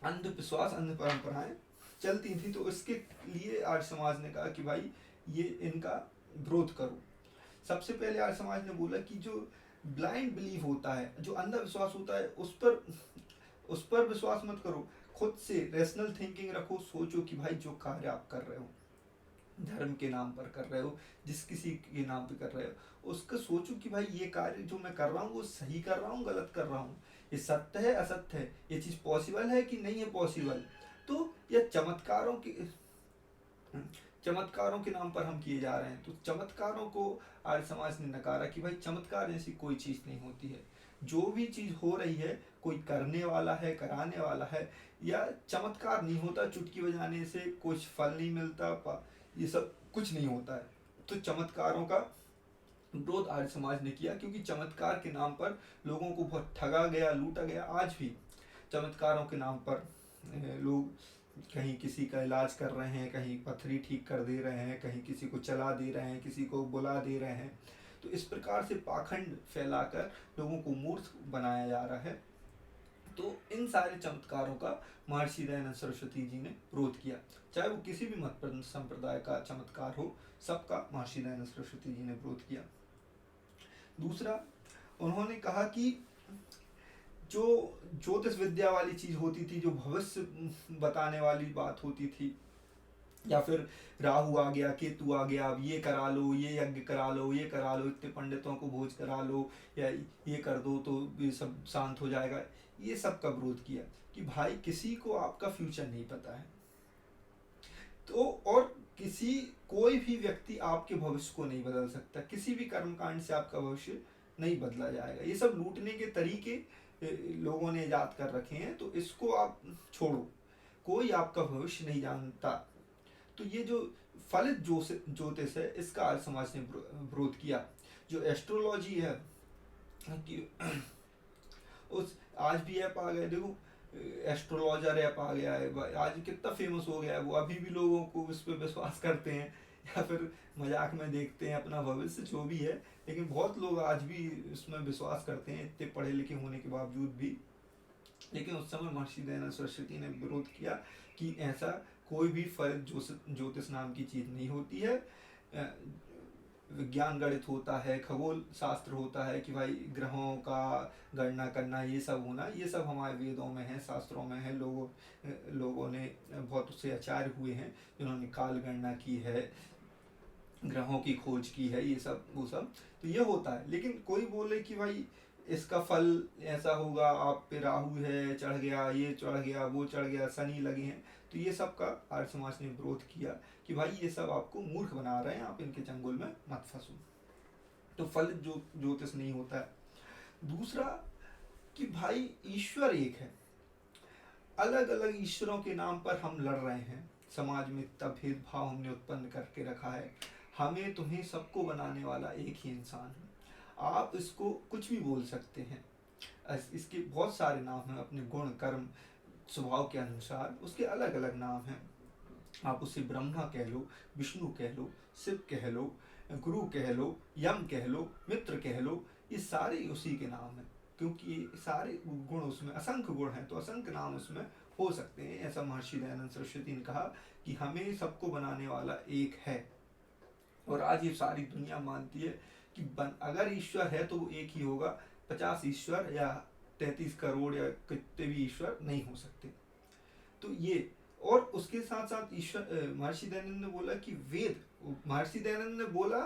अंधविश्वास, अंध परंपराएं चलती थी। तो इसके लिए आर्य समाज ने कहा कि भाई ये इनका विरोध करो। सबसे पहले आर्य समाज ने बोला कि जो ब्लाइंड बिलीव होता है, जो अंधविश्वास होता है, उस पर विश्वास मत करो। खुद से रेशनल थिंकिंग रखो, सोचो कि भाई जो कार्य आप कर रहे हो, धर्म के नाम पर कर रहे हो, जिस किसी के नाम पे कर रहे हो, उसका सोचो कि भाई ये कार्य जो मैं कर रहा हूँ वो सही कर रहा हूँ, गलत कर रहा हूँ, ये सत्य है, असत्य है, ये चीज पॉसिबल है कि नहीं है पॉसिबल। तो यह चमत्कारों के नाम पर हम किए जा रहे हैं। तो चमत्कारों को आर्य समाज ने नकारा कि भाई चमत्कार जैसी कोई चीज नहीं होती है। जो भी चीज हो रही है, कोई करने वाला है, कराने वाला है, या चमत्कार नहीं होता, चुटकी बजाने से कुछ फल नहीं मिलता, ये सब कुछ नहीं होता है। तो चमत्कारों का विरोध आर्य समाज ने किया, क्योंकि चमत्कार के नाम पर लोगों को बहुत ठगा गया, लूटा गया। आज भी चमत्कारों के नाम पर लोग कहीं किसी का इलाज कर रहे हैं, कहीं पथरी ठीक कर दे रहे हैं, कहीं किसी को चला दे रहे हैं, किसी को बुला दे रहे हैं। तो इस प्रकार से पाखंड फैलाकर लोगों को मूर्ख बनाया जा रहा है। तो इन सारे चमत्कारों का महर्षि दयानंद सरस्वती जी ने विरोध किया। चाहे वो किसी भी मत संप्रदाय का चमत्कार हो, सबका महर्षि दयानंद सरस्वती जी ने विरोध किया। दूसरा, उन्होंने कहा कि जो ज्योतिष विद्या वाली चीज होती थी, जो भविष्य बताने वाली बात होती थी, या फिर राहु आ गया, केतु आ गया, अब ये करा लो, ये यज्ञ करा लो, ये करा लो, इतने पंडितों को भोज करा लो, या ये कर दो तो ये सब शांत हो जाएगा, ये सब का विरोध किया कि भाई किसी को आपका फ्यूचर नहीं पता है। तो और कोई भी व्यक्ति आपके भविष्य को नहीं बदल सकता, किसी भी कर्मकांड से आपका भविष्य नहीं बदला जाएगा। ये सब लूटने के तरीके लोगों ने याद कर रखे हैं, तो इसको आप छोड़ो, कोई आपका भविष्य नहीं जानता। तो ये जो फलित ज्योतिष है, इसका आर्य समाज ने विरोध किया। जो एस्ट्रोलॉजी है कि उस आज भी ऐप आ गए, देखो एस्ट्रोलॉजर ऐप आ गया है, आज कितना फेमस हो गया है वो, अभी भी लोगों को उस पर विश्वास करते हैं या फिर मजाक में देखते हैं अपना भविष्य जो भी है, लेकिन बहुत लोग आज भी उसमें विश्वास करते हैं, इतने पढ़े लिखे होने के बावजूद भी। लेकिन उस समय महर्षि दयानंद सरस्वती ने विरोध किया कि ऐसा कोई भी फलित ज्योतिष नाम की चीज नहीं होती है। विज्ञान गणित होता है, खगोल शास्त्र होता है कि भाई ग्रहों का गणना करना, ये सब होना, ये सब हमारे वेदों में है, शास्त्रों में है। लोगों ने बहुत से आचार्य हुए हैं जिन्होंने काल गणना की है, ग्रहों की खोज की है, ये सब वो सब तो ये होता है। लेकिन कोई बोले कि भाई इसका फल ऐसा होगा, आप पे राहु है, चढ़ गया, ये चढ़ गया, वो चढ़ गया, शनि लगे हैं, तो ये सब का आर्य समाज ने विरोध किया कि भाई ये सब आपको मूर्ख बना रहे हैं, आप इनके चंगुल में मत फंसो। तो फल ज्योतिष नहीं होता है। दूसरा कि भाई ईश्वर एक है, अलग अलग ईश्वरों के नाम पर हम लड़ रहे हैं। समाज में इतना भेदभाव हमने उत्पन्न करके रखा है। हमें तुम्हें सबको बनाने वाला एक ही इंसान है, आप इसको कुछ भी बोल सकते हैं, इसके बहुत सारे नाम हैं, अपने गुण कर्म स्वभाव के अनुसार उसके अलग अलग नाम हैं। आप उसे ब्रह्मा कह लो, विष्णु कह लो, शिव कह लो, गुरु कह लो, यम कह लो, मित्र कह लो, ये सारे उसी के नाम हैं, क्योंकि ये सारे गुण उसमें, असंख्य गुण हैं तो असंख्य नाम उसमें हो सकते हैं। ऐसा महर्षि दयानंद सरस्वती ने कहा कि हमें सबको बनाने वाला एक है। और आज ये सारी दुनिया मानती है कि अगर ईश्वर है तो वो एक ही होगा, 50 ईश्वर या 33 करोड़ या कितने भी ईश्वर नहीं हो सकते। तो ये, और उसके साथ साथ ईश्वर महर्षि दयानंद ने बोला कि वेद, महर्षि दयानंद ने बोला,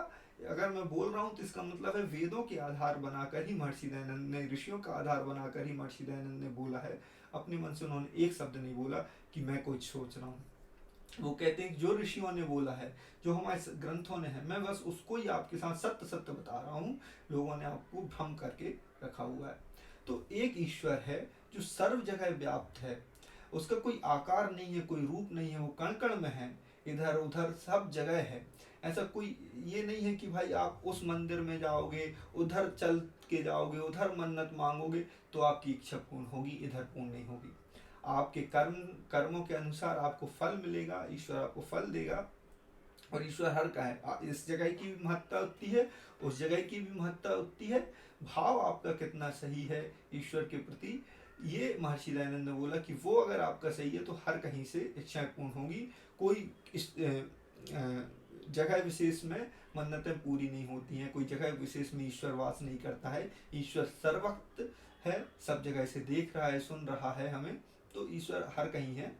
अगर मैं बोल रहा हूँ तो इसका मतलब है वेदों के आधार बनाकर ही महर्षि दयानंद ने, ऋषियों का आधार बनाकर ही महर्षि दयानंद ने बोला है। अपने मन से उन्होंने एक शब्द नहीं बोला कि मैं कुछ सोच रहा हूँ। वो कहते हैं जो ऋषियों ने बोला है, जो हमारे ग्रंथों ने है, मैं बस उसको ही आपके साथ सत्य सत्य बता रहा हूँ। लोगों ने आपको भ्रम करके रखा हुआ है। तो एक ईश्वर है जो सर्व जगह व्याप्त है, उसका कोई आकार नहीं है, कोई रूप नहीं है, वो कण कण में है, इधर उधर सब जगह है। ऐसा कोई ये नहीं है कि भाई आप उस मंदिर में जाओगे, उधर चल के जाओगे, उधर मन्नत मांगोगे तो आपकी इच्छा पूर्ण होगी, इधर पूर्ण नहीं होगी। आपके कर्मों के अनुसार आपको फल मिलेगा, ईश्वर आपको फल देगा। और ईश्वर हर का है, इस जगह की भी महत्ता उतनी है, उस जगह की भी महत्ता उतनी है। भाव आपका कितना सही है ईश्वर के प्रति, ये महर्षि दयानंद ने बोला कि वो अगर आपका सही है तो हर कहीं से इच्छाएं पूर्ण होगी। कोई इस जगह विशेष में मन्नतें पूरी नहीं होती हैं, कोई जगह विशेष में ईश्वर वास नहीं करता है। ईश्वर सर्वक्त है, सब जगह से देख रहा है, सुन रहा है हमें, तो ईश्वर हर कहीं है।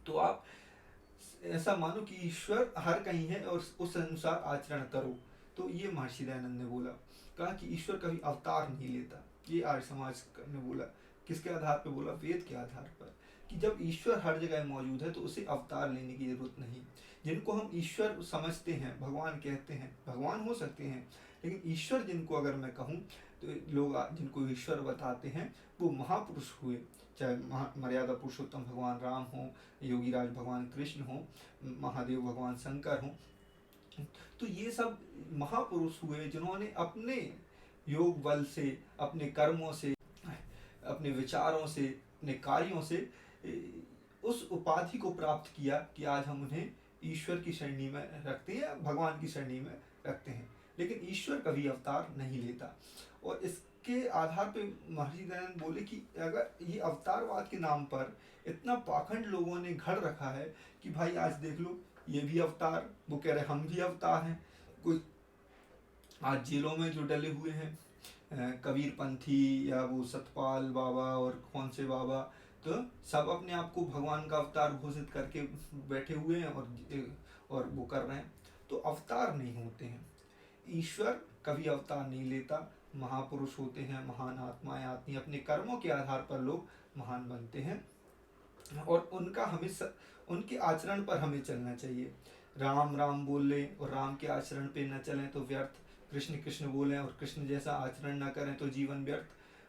तो आप ऐसा मानो कि ईश्वर हर कहीं है और उस अनुसार आचरण करो। तो ये महर्षि दयानंद ने बोला। कहा कि ईश्वर कभी अवतार नहीं लेता, ये आर्य समाज ने बोला। किसके आधार पर बोला? वेद के आधार पर, कि जब ईश्वर हर जगह मौजूद है तो उसे अवतार लेने की जरूरत नहीं। जिनको हम ईश्वर समझते हैं, भगवान कहते हैं, भगवान हो सकते हैं, लेकिन ईश्वर जिनको अगर मैं कहूँ तो लोग जिनको ईश्वर बताते हैं वो महापुरुष हुए, चाहे मर्यादा पुरुषोत्तम भगवान राम हो, योगीराज भगवान कृष्ण हो, महादेव भगवान शंकर हो। तो ये सब महापुरुष हुए जिन्होंने अपने योग बल से, अपने कर्मों से, अपने विचारों से, अपने कार्यों से उस उपाधि को प्राप्त किया कि आज हम उन्हें ईश्वर की श्रेणी में रखते हैं, भगवान की श्रेणी में रखते हैं। लेकिन ईश्वर कभी अवतार नहीं लेता। और इसके आधार पे महर्षि दयानंद बोले कि अगर ये अवतारवाद के नाम पर इतना पाखंड लोगों ने घड़ रखा है कि भाई आज देख लो ये भी अवतार, वो कह रहे हम भी अवतार हैं। कोई आज जेलों में जो डले हुए हैं, कबीर पंथी या वो सतपाल बाबा और कौन से बाबा, तो सब अपने आप को भगवान का अवतार घोषित करके बैठे हुए हैं और वो कर रहे हैं। तो अवतार नहीं होते हैं, ईश्वर कभी अवतार नहीं लेता। महापुरुष होते हैं, महान आत्माएं आती हैं, अपने कर्मों के आधार पर लोग महान बनते हैं और उनका हमें उनके आचरण पर हमें चलना चाहिए। राम राम बोले और राम के आचरण पे न चलें तो व्यर्थ, कृष्ण कृष्ण बोलें और कृष्ण जैसा आचरण न करें तो जीवन व्यर्थ,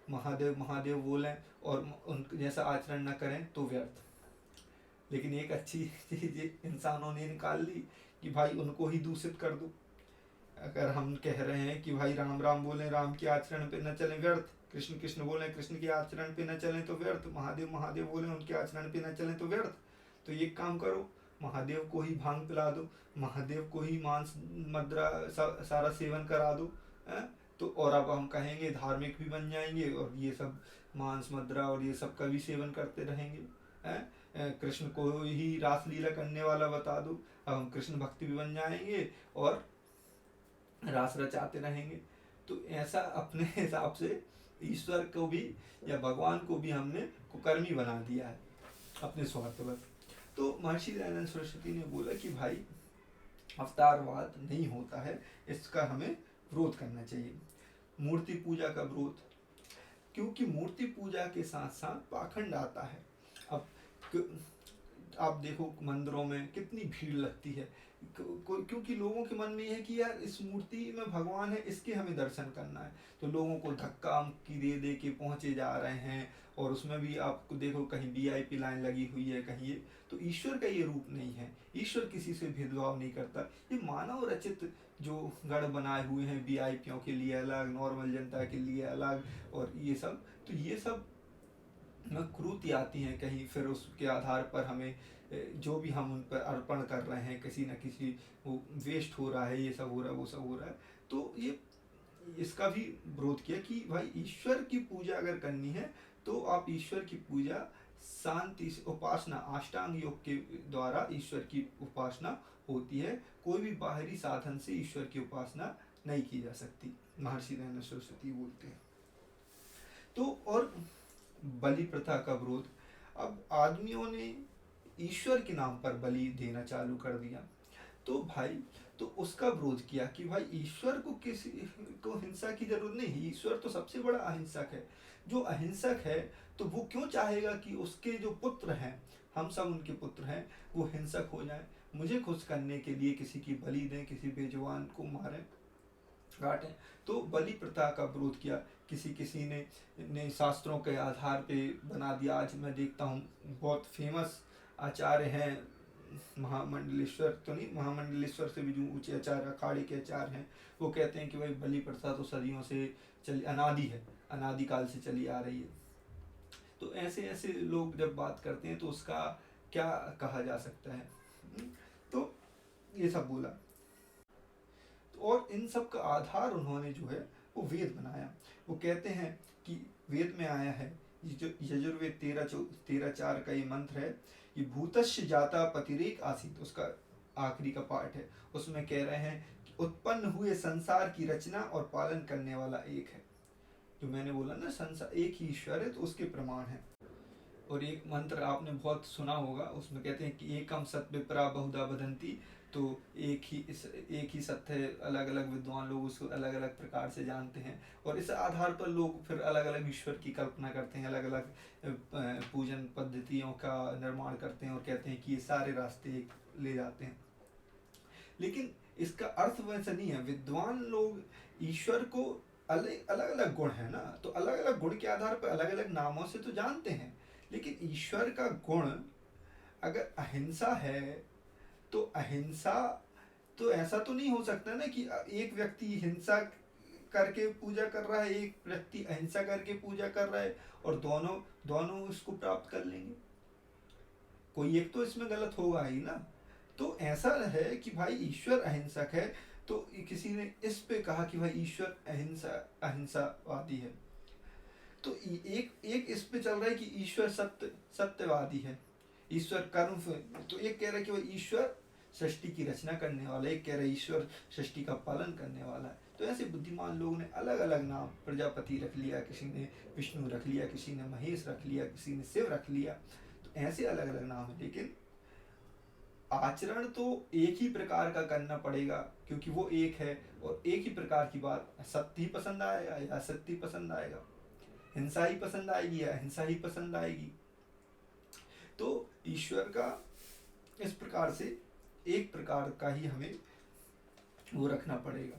महादेव महादेव बोलें और उन जैसा आचरण न करें तो व्यर्थ। लेकिन एक अच्छी चीज इंसानों ने निकाल ली कि भाई उनको ही दूषित कर दो। अगर हम कह रहे हैं कि भाई राम राम बोलें, राम के आचरण पे न चलें व्यर्थ, कृष्ण कृष्ण बोलें, कृष्ण के आचरण पे न चलें तो व्यर्थ, महादेव महादेव बोलें, उनके आचरण पे न चलें तो व्यर्थ, तो ये काम करो, महादेव को ही भांग पिला दो, महादेव को ही मांस मदिरा सारा सेवन करा दो, है? तो और अब हम कहेंगे धार्मिक भी बन जाएंगे और ये सब मांस मदिरा और ये सब का भी सेवन करते रहेंगे, है? कृष्ण को ही रासलीला करने वाला बता दो, अब हम कृष्ण भक्ति भी बन जाएंगे और रास रचाते रहेंगे। तो ऐसा अपने हिसाब से ईश्वर को भी या भगवान को भी हमने कुकर्मी बना दिया है अपने स्वार्थ पर। तो महर्षि दयानंद सरस्वती ने बोला कि भाई अवतारवाद नहीं होता है, इसका हमें विरोध करना चाहिए। मूर्ति पूजा का विरोध, क्योंकि मूर्ति पूजा के साथ साथ पाखंड आता है। अब आप देखो मंदिरों में कितनी भीड़ लगती है, क्योंकि लोगों के मन में यह है कि यार इस मूर्ति में भगवान है, इसके हमें दर्शन करना है। तो लोगों को धक्का की दे दे के पहुंचे जा रहे हैं और उसमें भी आपको देखो कहीं वीआईपी लाइन लगी हुई है, कहीं ये। तो ईश्वर का ये रूप नहीं है, ईश्वर किसी से भेदभाव नहीं करता। ये मानव रचित जो गढ़ बनाए हुए हैं, वीआईपीओं के लिए अलग, नॉर्मल जनता के लिए अलग, और ये सब, तो ये सब क्रूति आती हैं कहीं, फिर उसके आधार पर हमें जो भी हम उन पर अर्पण कर रहे हैं, किसी न किसी वो वेस्ट हो रहा है, ये सब हो रहा है, वो सब हो रहा है। तो ये इसका भी विरोध किया कि भाई ईश्वर की पूजा अगर करनी है तो आप ईश्वर की पूजा शांति से उपासना, अष्टांग योग के द्वारा ईश्वर की उपासना होती है। कोई भी बाहरी साधन से ईश्वर की उपासना नहीं की जा सकती, महर्षि दयानंद सरस्वती बोलते हैं। तो और बलि प्रथा का विरोध, अब आदमियों ने ईश्वर के नाम पर बलि देना चालू कर दिया, तो भाई तो उसका विरोध किया कि भाई ईश्वर को किसी को हिंसा की जरूरत नहीं, ईश्वर तो सबसे बड़ा अहिंसक है। जो अहिंसक है तो वो क्यों चाहेगा कि उसके जो पुत्र हैं, हम सब उनके पुत्र हैं, वो हिंसक हो जाए, मुझे खुश करने के लिए किसी की बलि दें, किसी बेजुबान को मारें काटें। तो बलि प्रथा का विरोध किया। किसी किसी ने शास्त्रों के आधार पे बना दिया। आज मैं देखता हूँ बहुत फेमस आचार्य हैं, महामंडलेश्वर तो नहीं, महामंडलेश्वर से भी जो ऊंचे आचार्य, अखाड़े के आचार्य हैं, वो कहते हैं कि भाई बलि प्रथा तो सदियों से चली, अनादि है, अनादिकाल से चली आ रही है। तो ऐसे ऐसे लोग जब बात करते हैं तो उसका क्या कहा जा सकता है। तो ये सब बोला, और इन सब का आधार उन्होंने जो है वो वेद बनाया। वो कहते हैं कि वेद में आया है, जो यजुर्वेद 13:4 का ये मंत्र है, ये भूतस्य जाता पतिरेक आसीत, उसका आखिरी का पार्ट है। उसमें कह रहे हैं कि उत्पन्न हुए संसार की रचना और पालन करने वाला एक है। जो मैंने बोला ना, संसार एक ही ईश्वर है, तो उसके प्रमाण है। और एक मंत्र आपने बहुत सुना होगा, उसमें कहते हैं कि एकम सत विप्रा बहुधा वदंती, तो एक ही सत्य है। अलग अलग विद्वान लोग उसको अलग अलग प्रकार से जानते हैं, और इस आधार पर लोग फिर अलग अलग ईश्वर की कल्पना करते हैं, अलग अलग पूजन पद्धतियों का निर्माण करते हैं, और कहते हैं कि ये सारे रास्ते ले जाते हैं। लेकिन इसका अर्थ वैसा नहीं है। विद्वान लोग ईश्वर को अलग अलग गुण है ना, तो अलग अलग गुण के आधार पर अलग अलग नामों से तो जानते हैं। लेकिन ईश्वर का गुण अगर अहिंसा है, तो अहिंसा तो ऐसा तो नहीं हो सकता ना कि एक व्यक्ति हिंसा करके पूजा कर रहा है, एक व्यक्ति अहिंसा करके पूजा कर रहा है, और दोनों दोनों इसको प्राप्त कर लेंगे। कोई एक तो इसमें गलत होगा ही ना। तो ऐसा है कि भाई ईश्वर अहिंसक है, तो किसी ने इस पे कहा कि भाई ईश्वर अहिंसावादी है। तो एक एक इस पे चल रहा है कि ईश्वर सत्यवादी है, ईश्वर कर्म। तो एक कह रहा है कि भाई ईश्वर सृष्टि की रचना करने वाला है, एक कह रहा है ईश्वर सृष्टि का पालन करने वाला है। तो ऐसे बुद्धिमान लोगों ने अलग अलग नाम, प्रजापति रख लिया, किसी ने विष्णु रख लिया, किसी ने महेश रख लिया, किसी ने शिव रख लिया। तो ऐसे अलग अलग नाम है, लेकिन आचरण तो एक ही प्रकार का करना पड़ेगा, क्योंकि वो एक है। और एक ही प्रकार की बात, सत्य ही पसंद आएगा या असत्य ही पसंद आएगा, हिंसा ही पसंद आएगी या अहिंसा ही पसंद आएगी। तो ईश्वर का इस प्रकार से एक प्रकार का ही हमें वो रखना पड़ेगा।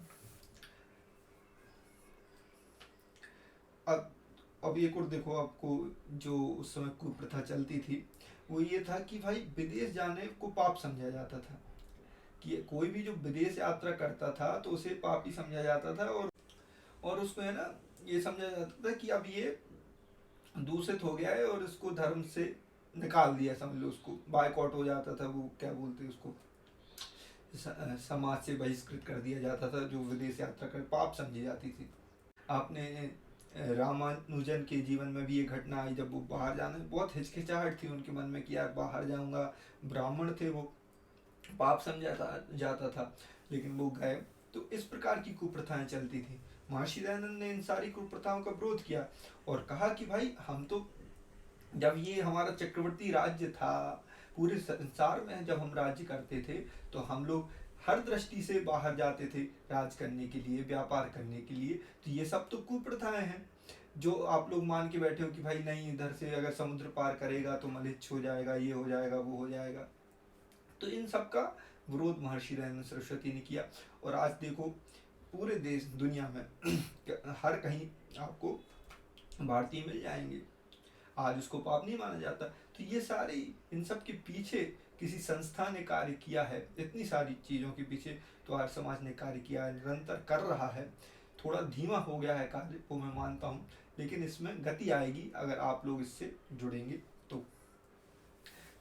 अब एक और देखो, आपको जो उस समय कुप्रथा चलती थी वो ये था कि भाई विदेश जाने को पाप समझा जाता था, कि कोई भी जो विदेश यात्रा करता था तो उसे पापी समझा जाता था, और उसको है ना ये समझा जाता था कि अब ये दूषित हो गया है और इसको धर्म से निकाल दिया, समझ लो, उसको बायकॉट हो जाता था, वो क्या बोलते हैं उसको, समाज से बहिष्कृत कर दिया जाता था। जो विदेश यात्रा कर पाप समझी जाती थी। आपने रामानुजन के जीवन में भी ये घटना आई, जब वो बाहर जाने, बहुत हिचकिचाहट थी उनके मन में कि यार बाहर जाऊंगा, ब्राह्मण थे वो, पाप समझा जाता था, लेकिन वो गए। तो इस प्रकार की कुप्रथाएं चलती थी। महर्षि दयानंद ने इन सारी कुप्रथाओं का विरोध किया और कहा कि भाई हम तो, जब ये हमारा चक्रवर्ती राज्य था, पूरे संसार में जब हम राज्य करते थे, तो हम लोग हर दृष्टि से बाहर जाते थे राज करने के लिए, व्यापार करने के लिए। तो ये सब तो कुप्रथाएं हैं जो आप लोग मान के बैठे हो कि भाई नहीं, इधर से अगर समुद्र पार करेगा तो मलेच्छ हो जाएगा, ये हो जाएगा, वो हो जाएगा। तो इन सब का विरोध महर्षि दयानंद सरस्वती ने किया। और आज देखो पूरे देश दुनिया में हर कहीं आपको भारतीय मिल जाएंगे, आज उसको पाप नहीं माना जाता। तो ये सारी, इन सब के पीछे किसी संस्था ने कार्य किया है, इतनी सारी चीज़ों के पीछे तो आर्य समाज ने कार्य किया है, निरंतर कर रहा है। थोड़ा धीमा हो गया है कार्य, वो मैं मानता हूँ, लेकिन इसमें गति आएगी अगर आप लोग इससे जुड़ेंगे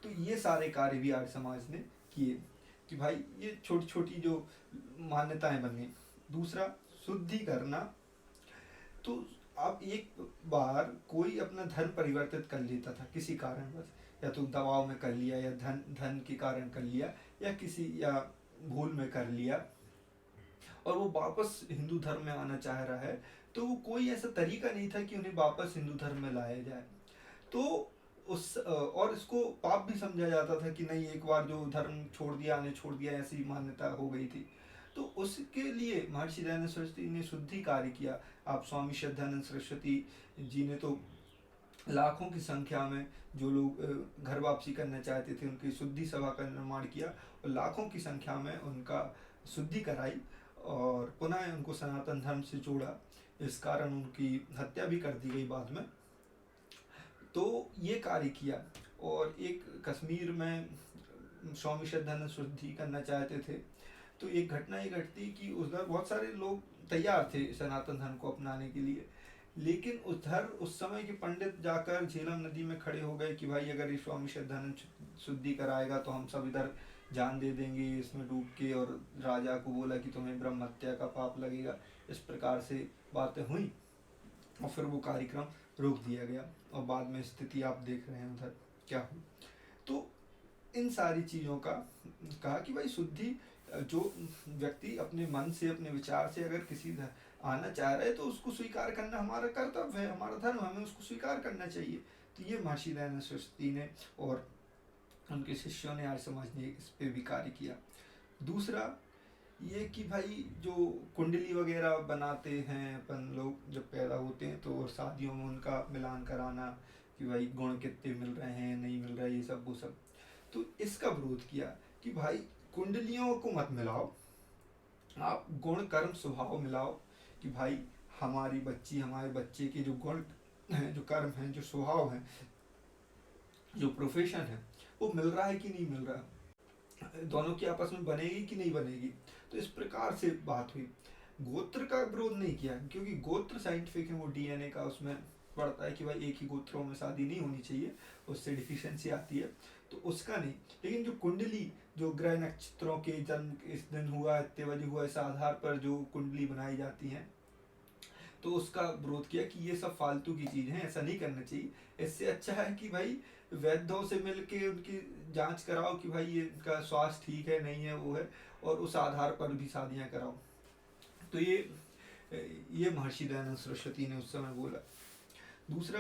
तो ये सारे कार्य भी आर्य समाज ने किए कि भाई ये छोटी छोटी जो मान्यताएं बन गई। दूसरा, शुद्धि करना। तो अब एक बार कोई अपना धर्म परिवर्तित कर लेता था किसी कारणवश, या तो दबाव में कर लिया, या धन के कारण कर लिया, या भूल में कर लिया, और वो वापस हिंदू धर्म में आना चाह रहा है, तो वो कोई ऐसा तरीका नहीं था कि उन्हें वापस हिंदू धर्म में लाया जाए। तो और इसको पाप भी समझा जाता था कि नहीं, एक बार जो धर्म छोड़ दिया, ने छोड़ दिया, ऐसी मान्यता हो गई थी। तो उसके लिए महर्षि दयानंद सरस्वती ने शुद्धि कार्य किया। आप स्वामी श्रद्धानंद सरस्वती जी ने तो लाखों की संख्या में जो लोग घर वापसी करना चाहते थे उनकी शुद्धि सभा का निर्माण किया, और लाखों की संख्या में उनका शुद्धि कराई, और पुनः उनको सनातन धर्म से जोड़ा। इस कारण उनकी हत्या भी कर दी गई बाद में। तो ये कार्य किया। और एक कश्मीर में स्वामी श्रद्धानंद शुद्धि करना चाहते थे, तो एक घटना ये घटती कि उधर बहुत सारे लोग तैयार थे सनातन धर्म को अपनाने के लिए, लेकिन उधर उस समय के पंडित जाकर झेलम नदी में खड़े हो गए कि भाई अगर ये स्वामी श्रद्धानंद शुद्धि कराएगा तो हम सब इधर जान दे देंगे इसमें डूब के, और राजा को बोला कि तुम्हें ब्रह्म हत्या का पाप लगेगा। इस प्रकार से बातें हुई, और फिर वो कार्यक्रम रोक दिया गया, और बाद में स्थिति आप देख रहे हैं उधर क्या हुई। तो इन सारी चीज़ों का कहा कि भाई शुद्धि, जो व्यक्ति अपने मन से, अपने विचार से अगर किसी आना चाह रहा है तो उसको स्वीकार करना हमारा कर्तव्य है, हमारा धर्म, हमें उसको स्वीकार करना चाहिए। तो ये महर्षि दयानंद सरस्वती ने और उनके शिष्यों ने, आर्य समाज ने इस पे भी कार्य किया। दूसरा ये कि भाई जो कुंडली वगैरह बनाते हैं अपन लोग जब पैदा होते हैं, तो शादियों में उनका मिलान कराना कि भाई गुण कितने मिल रहे हैं, नहीं मिल रहे, ये सब वो सब, तो इसका विरोध किया कि भाई कुंडलियों को मत मिलाओ, आप गुण कर्म स्वभाव मिलाओ, कि भाई हमारी बच्ची, हमारे बच्चे के जो गुण हैं, जो कर्म हैं, जो स्वभाव हैं, जो प्रोफेशन है, वो मिल रहा है कि नहीं मिल रहा, दोनों की आपस में बनेगी कि नहीं बनेगी। तो इस प्रकार से बात हुई। गोत्र का विरोध नहीं किया, क्योंकि गोत्र साइंटिफिक है, वो डीएनए का उसमें पड़ता है कि भाई एक ही गोत्रों में शादी नहीं होनी चाहिए, उससे डिफिशियंसी आती है, तो उसका नहीं। लेकिन जो कुंडली, जो ग्रह नक्षत्रों के जन्म इस दिन हुआ, इतने बजे हुआ, इस आधार पर जो कुंडली बनाई जाती है, तो उसका विरोध किया कि ये सब फालतू की चीज़ है, ऐसा नहीं करना चाहिए। इससे अच्छा है कि भाई वैद्यों से मिल के उनकी जांच कराओ कि भाई ये इनका स्वास्थ्य ठीक है, नहीं है, वो है, और उस आधार पर भी शादियां कराओ। तो ये महर्षि दयानंद सरस्वती ने उस समय बोला। दूसरा,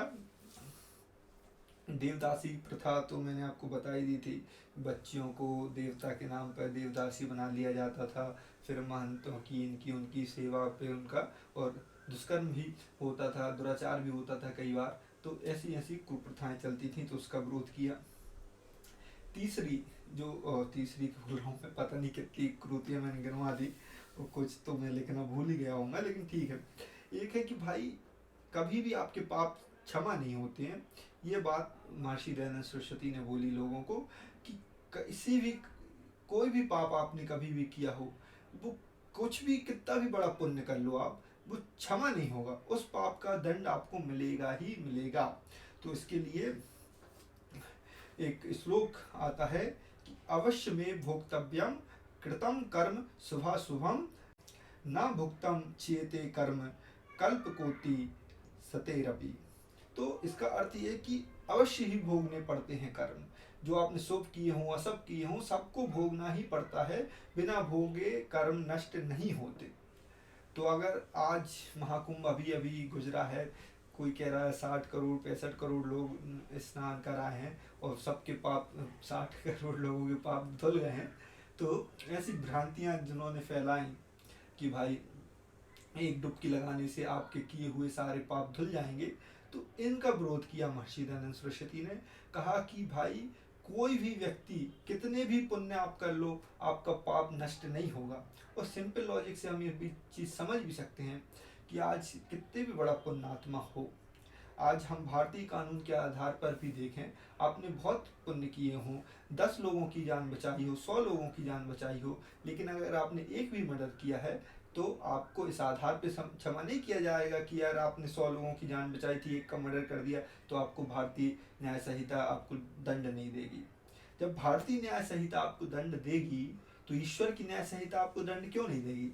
देवदासी प्रथा तो मैंने आपको बताई दी थी, बच्चियों को देवता के नाम पर देवदासी बना लिया जाता था, फिर महंतों की, इनकी उनकी सेवा पे उनका, और दुष्कर्म भी होता था, दुराचार भी होता था कई बार। तो ऐसी ऐसी कुप्रथाएं चलती थी, तो उसका विरोध किया। तीसरी बोल रहा हूँ मैं, पता नहीं कितनी कृतियाँ मैंने गिनवा दी, और कुछ तो मैं लिखना भूल ही गया होऊंगा, लेकिन ठीक है। एक है कि भाई कभी भी आपके पाप क्षमा नहीं होते हैं। ये बात महर्षि दयानंद सरस्वती ने बोली लोगों को कि किसी भी, कोई भी पाप आपने कभी भी किया हो, वो कुछ भी, कितना भी बड़ा पुण्य कर लो आप, वो क्षमा नहीं होगा, उस पाप का दंड आपको मिलेगा ही मिलेगा। तो इसके लिए एक श्लोक आता है कि अवश्य में भोक्तव्यम कृतम कर्म शुभाशुभम, न भुक्तम चेते कर्म कल्पकोटि सतेरपि। तो इसका अर्थ ये कि अवश्य ही भोगने पड़ते हैं कर्म, जो आपने शुभ किए हों, अशुभ किए हों, सबको भोगना ही पड़ता है, बिना भोगे कर्म नष्ट नहीं होते। तो अगर आज महाकुंभ अभी अभी गुजरा है, कोई कह रहा है 60 करोड़ 65 करोड़ लोग स्नान कराए हैं, और सबके पाप, 60 करोड़ लोगों के पाप धुल गए हैं, तो ऐसी भ्रांतियां जिन्होंने फैलाई कि भाई एक डुबकी लगाने से आपके किए हुए सारे पाप धुल जाएंगे, तो इनका विरोध किया महर्षि दयानंद सरस्वती ने। कहा कि भाई कोई भी व्यक्ति कितने भी पुण्य आप कर लो, आपका पाप नष्ट नहीं होगा। और सिंपल लॉजिक से हम ये भी चीज़ समझ भी सकते हैं कि आज कितने भी बड़ा पुण्यात्मा हो, आज हम भारतीय कानून के आधार पर भी देखें, आपने बहुत पुण्य किए हों, 10 लोगों की जान बचाई हो, 100 लोगों की जान बचाई हो, लेकिन अगर आपने एक भी मर्डर किया है, तो आपको इस आधार पे क्षमा नहीं किया जाएगा कि यार आपने 100 लोगों की जान बचाई थी, एक का मर्डर कर दिया, तो आपको भारतीय न्याय संहिता आपको दंड नहीं देगी। जब भारतीय न्याय संहिता आपको दंड देगी, तो ईश्वर की न्याय संहिता आपको दंड क्यों नहीं देगी?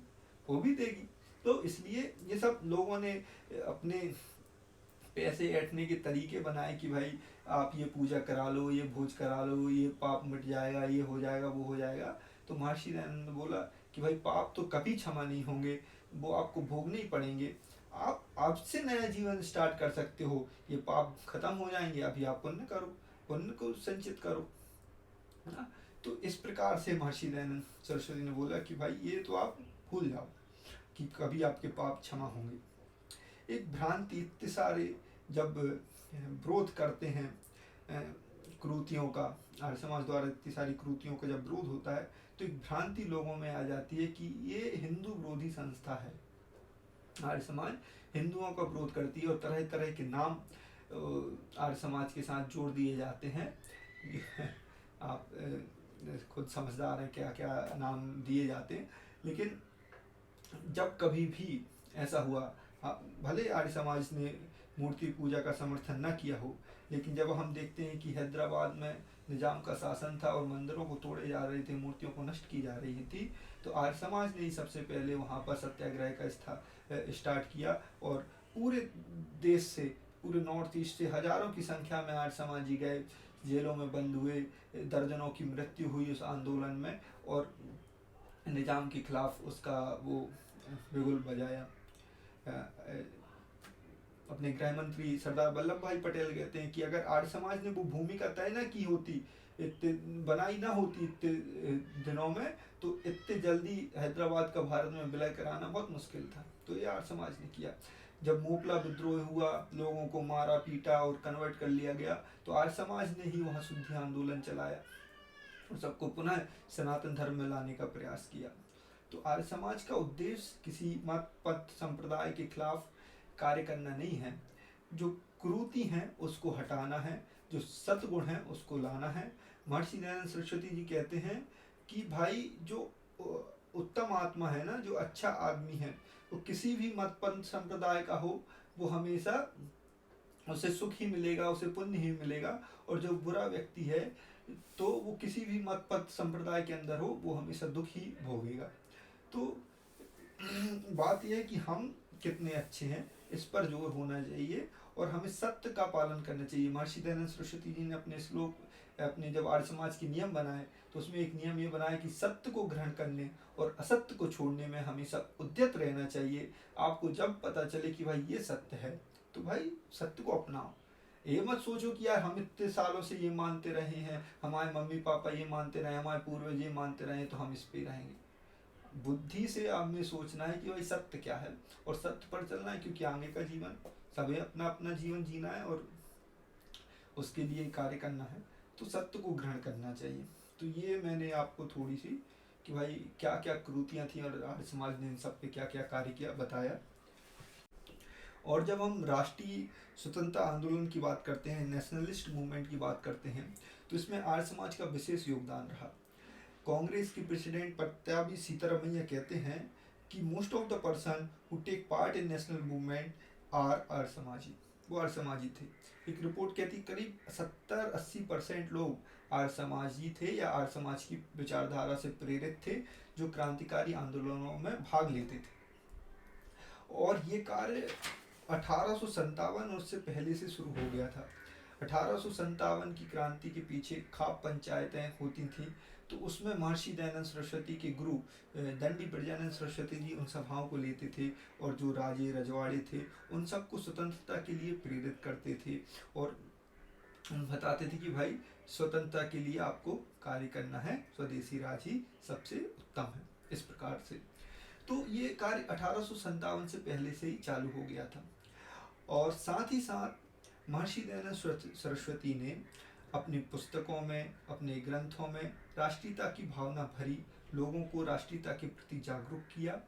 वो भी देगी। तो इसलिए ये सब लोगों ने अपने पैसे ऐंठने के तरीके बनाए कि भाई आप ये पूजा करा लो, ये भोज करा लो, ये पाप मिट जाएगा, ये हो जाएगा, वो हो जाएगा। तो महर्षि दयानंद ने बोला कि भाई पाप तो कभी क्षमा नहीं होंगे, वो आपको भोगने ही पड़ेंगे। आप आज से नया जीवन स्टार्ट कर सकते हो, ये पाप खत्म हो जाएंगे, अभी आप पुण्य करो, पुण्य को संचित करो, है ना। तो इस प्रकार से महर्षि दयानंद सरस्वती ने बोला कि भाई ये तो आप भूल जाओ कि कभी आपके पाप क्षमा होंगे। एक भ्रांति, इतने सारे जब विरोध करते हैं क्रूतियों का, आर्य समाज द्वारा इतनी सारी क्रूतियों का जब विरोध होता है, तो एक भ्रांति लोगों में आ जाती है कि ये हिंदू विरोधी संस्था है। आर्य समाज हिंदुओं का विरोध करती है और तरह तरह के नाम आर्य समाज के साथ जोड़ दिए जाते हैं। आप खुद समझदार हैं क्या क्या नाम दिए जाते हैं। लेकिन जब कभी भी ऐसा हुआ, भले आर्य समाज ने मूर्ति पूजा का समर्थन न किया हो, लेकिन जब हम देखते हैं कि हैदराबाद में निजाम का शासन था और मंदिरों को तोड़े जा रहे थे, मूर्तियों को नष्ट की जा रही थी, तो आर्य समाज ने ही सबसे पहले वहाँ पर सत्याग्रह का स्टार्ट किया। और पूरे देश से, पूरे नॉर्थ ईस्ट से हजारों की संख्या में आर्य समाजी गए, जेलों में बंद हुए, दर्जनों की मृत्यु हुई उस आंदोलन में, और निजाम के खिलाफ उसका वो बिगुल बजाया। अपने गृह मंत्री सरदार वल्लभ भाई पटेल कहते हैं कि अगर आर्य समाज ने वो भूमिका तय न की होती, इतने बनाई ना होती इतने दिनों में, तो इतने जल्दी हैदराबाद का भारत में विलय कराना बहुत मुश्किल था। तो ये आर्य समाज ने किया। जब मोपला विद्रोह हुआ, लोगों को मारा पीटा और कन्वर्ट कर लिया गया, तो आर्य समाज ने ही वहाँ शुद्धि आंदोलन चलाया और सबको पुनः सनातन धर्म में लाने का प्रयास किया। तो आर्य समाज का उद्देश्य किसी मत पथ संप्रदाय के खिलाफ कार्य करना नहीं है। जो कुरीति है उसको हटाना है, जो सतगुण है उसको लाना है। महर्षि दयानंद सरस्वती जी कहते हैं कि भाई जो उत्तम आत्मा है ना, जो अच्छा आदमी है, वो किसी भी मत पंथ संप्रदाय का हो, वो हमेशा उसे सुख ही मिलेगा, उसे पुण्य ही मिलेगा। और जो बुरा व्यक्ति है, तो वो किसी भी मत पंथ संप्रदाय के अंदर हो, वो हमेशा दुख ही भोगेगा। तो बात यह है कि हम कितने अच्छे हैं, इस पर जोर होना चाहिए और हमें सत्य का पालन करना चाहिए। महर्षि दयानंद सरस्वती जी ने अपने श्लोक, अपने जब आर्य समाज के नियम बनाए, तो उसमें एक नियम ये बनाया कि सत्य को ग्रहण करने और असत्य को छोड़ने में हमेशा उद्यत रहना चाहिए। आपको जब पता चले कि भाई ये सत्य है, तो भाई सत्य को अपनाओ। ये मत सोचो कि यार हम इतने सालों से ये मानते रहे हैं, हमारे मम्मी पापा ये मानते रहे, हमारे पूर्वज ये मानते रहे, तो हम इस पे रहेंगे। बुद्धि से हमें सोचना है कि भाई सत्य क्या है और सत्य पर चलना है, क्योंकि आगे का जीवन सभी अपना अपना जीवन जीना है और उसके लिए कार्य करना है। तो सत्य को ग्रहण करना चाहिए। तो ये मैंने आपको थोड़ी सी कि भाई क्या क्या क्रूतियाँ थी और आर्य समाज ने इन सब पे क्या क्या कार्य किया बताया। और जब हम राष्ट्रीय स्वतंत्रता आंदोलन की बात करते हैं, नेशनलिस्ट मूवमेंट की बात करते हैं, तो इसमें आर्य समाज का विशेष योगदान रहा। कांग्रेस की प्रेसिडेंट पट्टाभी सीतारमैया कहते हैं कि most of the person who take part in national movement are Arya Samaji, वो आर्य समाजी थे। एक रिपोर्ट कहती करीब 70-80% लोग आर्य समाजी थे या आर्य समाज की विचारधारा से प्रेरित थे, जो क्रांतिकारी आंदोलनों में भाग लेते थे। और ये कार्य 1857 उससे पहले से शुरू हो गया था। 1857 की क्रांति के पीछे खाप पंचायतें होती थी, तो उसमें महर्षि दयानंद सरस्वती के गुरु दंडी ब्रजानंद सरस्वती जी उन सभाओं को लेते थे और जो राजे रजवाड़े थे उन सबको स्वतंत्रता के लिए प्रेरित करते थे और बताते थे कि भाई स्वतंत्रता के लिए आपको कार्य करना है, स्वदेशी राज ही सबसे उत्तम है। इस प्रकार से तो ये कार्य 1857 से पहले से ही चालू हो गया था। और साथ ही साथ महर्षि दयानंद सरस्वती ने अपनी पुस्तकों में, अपने ग्रंथों में राष्ट्रीयता की भावना भरी, लोगों को राष्ट्रीयता के प्रति जागरूक किया।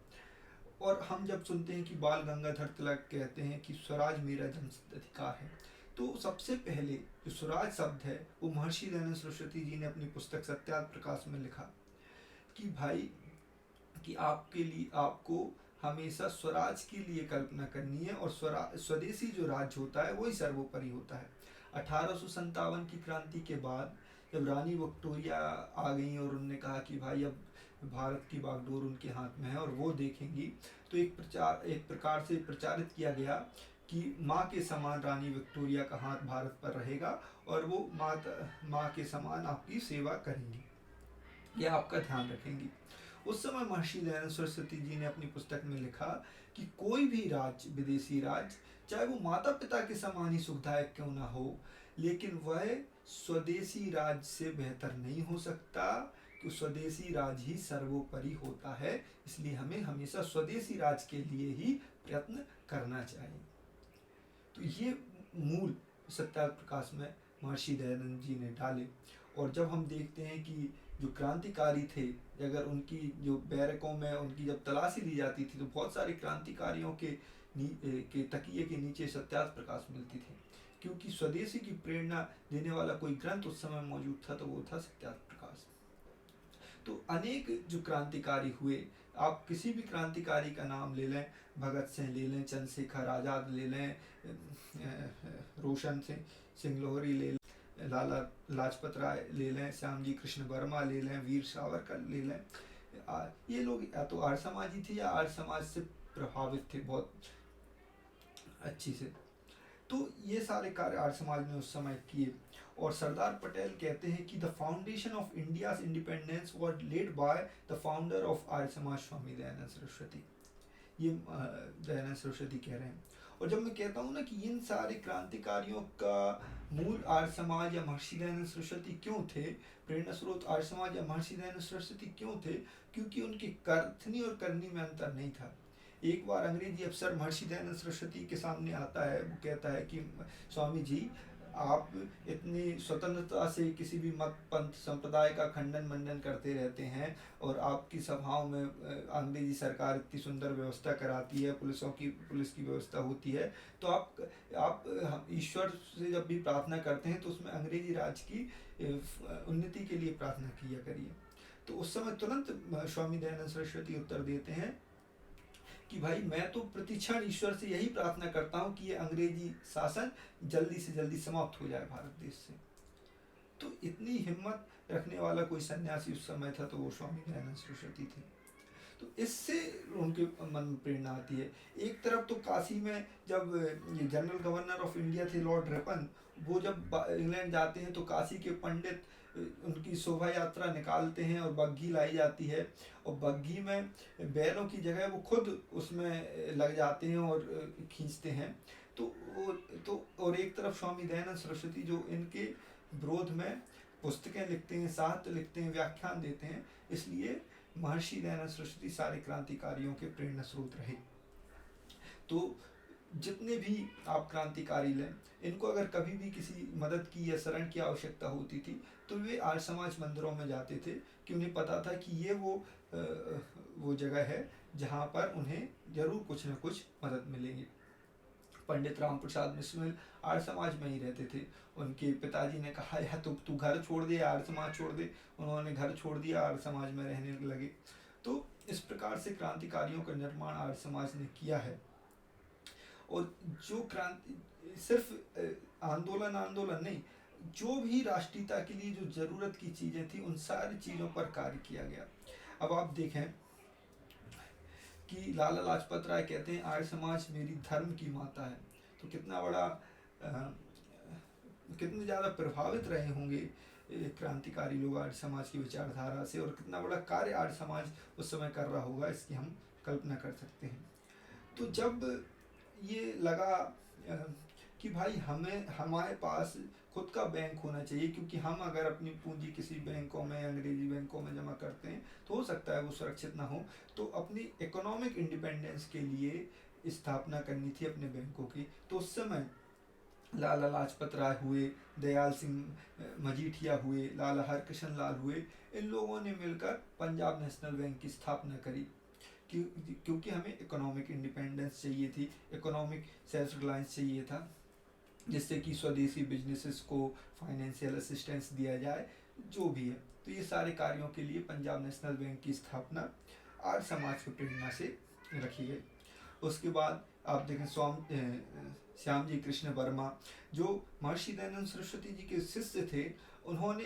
और हम जब सुनते हैं कि बाल गंगाधर तिलक कहते हैं कि स्वराज मेरा जन्मसिद्ध अधिकार है, तो सबसे पहले जो स्वराज शब्द है वो महर्षि दयानंद सरस्वती जी ने अपनी पुस्तक सत्यार्थ प्रकाश में लिखा कि भाई कि आपके लिए, आपको हमेशा स्वराज के लिए कल्पना करनी है और स्वदेशी जो राज्य होता है वही सर्वोपरि होता है। 1857 की क्रांति के बाद जब रानी विक्टोरिया आ गई और उन्होंने कहा कि भाई अब भारत की बागडोर उनके हाथ में है और वो देखेंगी। तो एक प्रकार से प्रचारित किया गया कि माँ के समान रानी विक्टोरिया का हाथ भारत पर रहेगा और वो माँ के समान आपकी सेवा करेंगी, ये आपका ध्यान रखेंगी। उस समय महर्षि दयानंद सरस्वती जी ने अपनी पुस्तक में लिखा कि कोई भी राज्य, विदेशी राज्य, चाहे वो माता पिता के समान ही सुखदायक क्यों ना हो, लेकिन वह स्वदेशी राज्य से बेहतर नहीं हो सकता, कि स्वदेशी राज्य ही सर्वोपरि होता है। इसलिए हमें हमेशा स्वदेशी राज्य के लिए ही प्रयत्न करना चाहिए। तो ये मूल सत्याग्रह प्रकाश में महर्षि दयानंद जी ने डाले। और जब हम देखते हैं कि जो क्रांतिकारी थे, अगर उनकी जो बैरकों में उनकी जब तलाशी ली जाती थी तो बहुत सारे क्रांतिकारियों के तकिए के नीचे सत्याग्रह प्रकाश मिलती थी, क्योंकि स्वदेशी की प्रेरणा देने वाला कोई ग्रंथ उस समय मौजूद था तो वो था सत्याग्रह प्रकाश। तो अनेक जो क्रांतिकारी हुए, आप किसी भी क्रांतिकारी का नाम ले लें, भगत सिंह ले लें, चंद्रशेखर आज़ाद ले लें, रोशन सिंह लोहरी ले लें, लाला लाजपत राय ले लें, श्याम जी कृष्ण वर्मा ले लें, वीर सावरकर ले लें, ये लोग या तो आर्य समाजी थे या आर्य समाज से प्रभावित थे बहुत अच्छी से। तो ये सारे कार्य आर्य समाज ने उस समय किए। और सरदार पटेल कहते हैं कि the foundation of India's independence was laid by the founder of Arya Samaj Swami Dayanand Saraswati. ये दयानंद सरस्वती कह रहे हैं। और जब मैं कहता हूँ ना कि इन सारे क्रांतिकारियों का मूल आर्य समाज या महर्षि दयानंद सरस्वती क्यों थे, प्रेरणा स्रोत आर्य समाज या महर्षि दयानंद सरस्वती क्यों थे, क्योंकि उनकी कथनी और करनी में अंतर नहीं था। एक बार अंग्रेजी अफसर महर्षि दयानंद सरस्वती के सामने आता है, वो कहता है कि स्वामी जी, आप इतनी स्वतंत्रता से किसी भी मत पंथ संप्रदाय का खंडन मंडन करते रहते हैं और आपकी सभाओं में अंग्रेजी सरकार इतनी सुंदर व्यवस्था कराती है, पुलिस की व्यवस्था होती है, तो आप ईश्वर से जब भी प्रार्थना करते हैं तो उसमें अंग्रेजी राज की उन्नति के लिए प्रार्थना किया करिए। तो उस समय तुरंत स्वामी दयानंद सरस्वती उत्तर देते हैं कि भाई मैं तो प्रतिक्षण ईश्वर से यही प्रार्थना करता हूँ कि ये अंग्रेजी शासन जल्दी से जल्दी समाप्त हो जाए भारत देश से। तो इतनी हिम्मत रखने वाला कोई सन्यासी उस समय था तो वो स्वामी दयानंद सरस्वती थे। तो इससे उनके मन में प्रेरणा आती है। एक तरफ तो काशी में जब ये जनरल गवर्नर ऑफ इंडिया थे लॉर्ड रिपन, वो जब इंग्लैंड जाते हैं तो काशी के पंडित उनकी शोभा यात्रा निकालते हैं और बग्घी लाई जाती है, और बग्घी में बैलों की जगह वो खुद उसमें लग जाते हैं और खींचते हैं। तो और एक तरफ स्वामी दयानंद सरस्वती जो इनके विरोध में पुस्तकें लिखते हैं, साहित्य लिखते हैं, व्याख्यान देते हैं। इसलिए महर्षि दयानंद सरस्वती सारे क्रांतिकारियों के प्रेरणा स्रोत रहे। तो जितने भी आप क्रांतिकारी लें, इनको अगर कभी भी किसी मदद की या शरण की आवश्यकता होती थी तो वे आर्य समाज मंदिरों में जाते थे, कि उन्हें पता था कि ये वो जगह है जहाँ पर उन्हें जरूर कुछ न कुछ मदद मिलेगी। पंडित राम प्रसाद बिस्मिल आर्य समाज में ही रहते थे। उनके पिताजी ने कहा, या तू घर छोड़ दे, आर्य समाज छोड़ दे। उन्होंने घर छोड़ दिया, आर्य समाज में रहने लगे। तो इस प्रकार से क्रांतिकारियों का निर्माण आर्य समाज ने किया है। और जो क्रांति सिर्फ आंदोलन नहीं, जो भी राष्ट्रीयता के लिए जो जरूरत की चीजें थी उन सारी चीजों पर कार्य किया गया। अब आप देखें कि लाला लाजपत राय कहते हैं आर्य समाज मेरी धर्म की माता है। तो कितना बड़ा कितने ज़्यादा प्रभावित रहे होंगे क्रांतिकारी लोग आर्य समाज की विचारधारा से, और कितना बड़ा कार्य आर्य समाज उस समय कर रहा होगा, इसकी हम कल्पना कर सकते हैं। तो जब ये लगा कि भाई हमारे पास खुद का बैंक होना चाहिए, क्योंकि हम अगर अपनी पूंजी किसी बैंकों में, अंग्रेजी बैंकों में जमा करते हैं तो हो सकता है वो सुरक्षित ना हो, तो अपनी इकोनॉमिक इंडिपेंडेंस के लिए स्थापना करनी थी अपने बैंकों की। तो उस समय लाला लाजपत राय हुए, दयाल सिंह मजीठिया हुए, लाला हरकृष्ण लाल हुए, इन लोगों ने मिलकर पंजाब नेशनल बैंक की स्थापना करी, क्योंकि हमें इकोनॉमिक इंडिपेंडेंस चाहिए थी, इकोनॉमिक सेल्फ रिलायंस चाहिए था, जिससे कि स्वदेशी बिजनेसेस को फाइनेंशियल असिस्टेंस दिया जाए, जो भी है। तो ये सारे कार्यों के लिए पंजाब नेशनल बैंक की स्थापना आर्य समाज की प्रेरणा से रखी गई। उसके बाद आप देखें श्याम जी कृष्ण वर्मा, जो महर्षि दयानंद सरस्वती जी के शिष्य थे, उन्होंने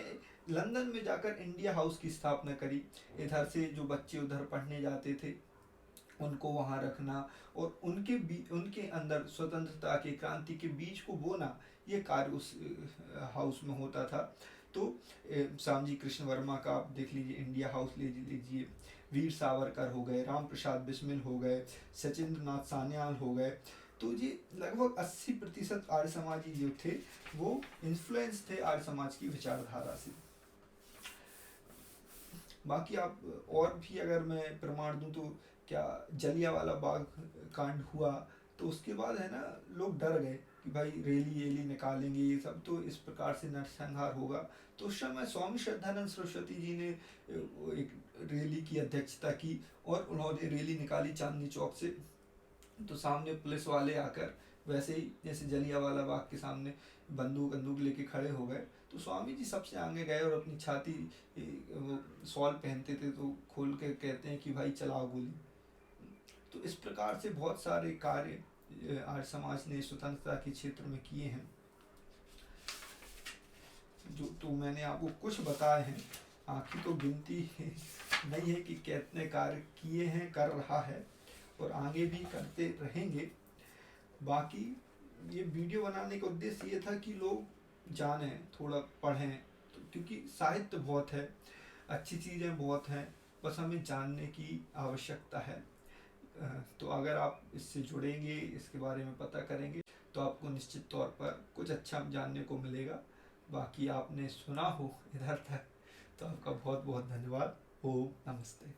लंदन में जाकर इंडिया हाउस की स्थापना करी। इधर से जो बच्चे उधर पढ़ने जाते थे उनको वहाँ रखना और उनके अंदर स्वतंत्रता के, क्रांति के बीज को बोना, ये कार्य उस हाउस में होता था। तो श्यामजी कृष्ण वर्मा का आप देख लीजिए, इंडिया हाउस ले लीजिए, वीर सावरकर हो गए, राम प्रसाद बिस्मिल हो गए, सचिंद्र नाथ सान्याल हो गए। तो ये लगभग 80% आर्य समाजी जो थे वो इन्फ्लुएंस थे आर्य समाज की विचारधारा से। बाकी आप और भी अगर मैं प्रमाण दूं तो क्या जलियांवाला बाग कांड हुआ तो उसके बाद है ना लोग डर गए कि भाई रैली निकालेंगे, ये सब तो इस प्रकार से नरसंहार होगा। तो उस समय स्वामी श्रद्धानंद सरस्वती जी ने एक रैली की अध्यक्षता की और उन्होंने रैली निकाली चांदनी चौक से। तो सामने पुलिस वाले आकर वैसे ही जैसे जलियांवाला बाग के सामने बंदूक लेके खड़े हो गए। तो स्वामी जी सबसे आगे गए और अपनी छाती, वो शॉल पहनते थे तो खोल के कहते हैं कि भाई चलाओ गोली। तो इस प्रकार से बहुत सारे कार्य आर्य समाज ने स्वतंत्रता के क्षेत्र में किए हैं। जो तो मैंने आपको कुछ बताए हैं, आखिर तो गिनती नहीं है कि कितने कार्य किए हैं, कर रहा है और आगे भी करते रहेंगे। बाकी ये वीडियो बनाने का उद्देश्य ये था कि लोग जानें, थोड़ा पढ़ें, तो क्योंकि साहित्य बहुत है, अच्छी चीज़ें बहुत हैं, बस हमें जानने की आवश्यकता है। तो अगर आप इससे जुड़ेंगे, इसके बारे में पता करेंगे तो आपको निश्चित तौर पर कुछ अच्छा जानने को मिलेगा। बाकी आपने सुना हो इधर तक तो आपका बहुत बहुत धन्यवाद। ओम नमस्ते।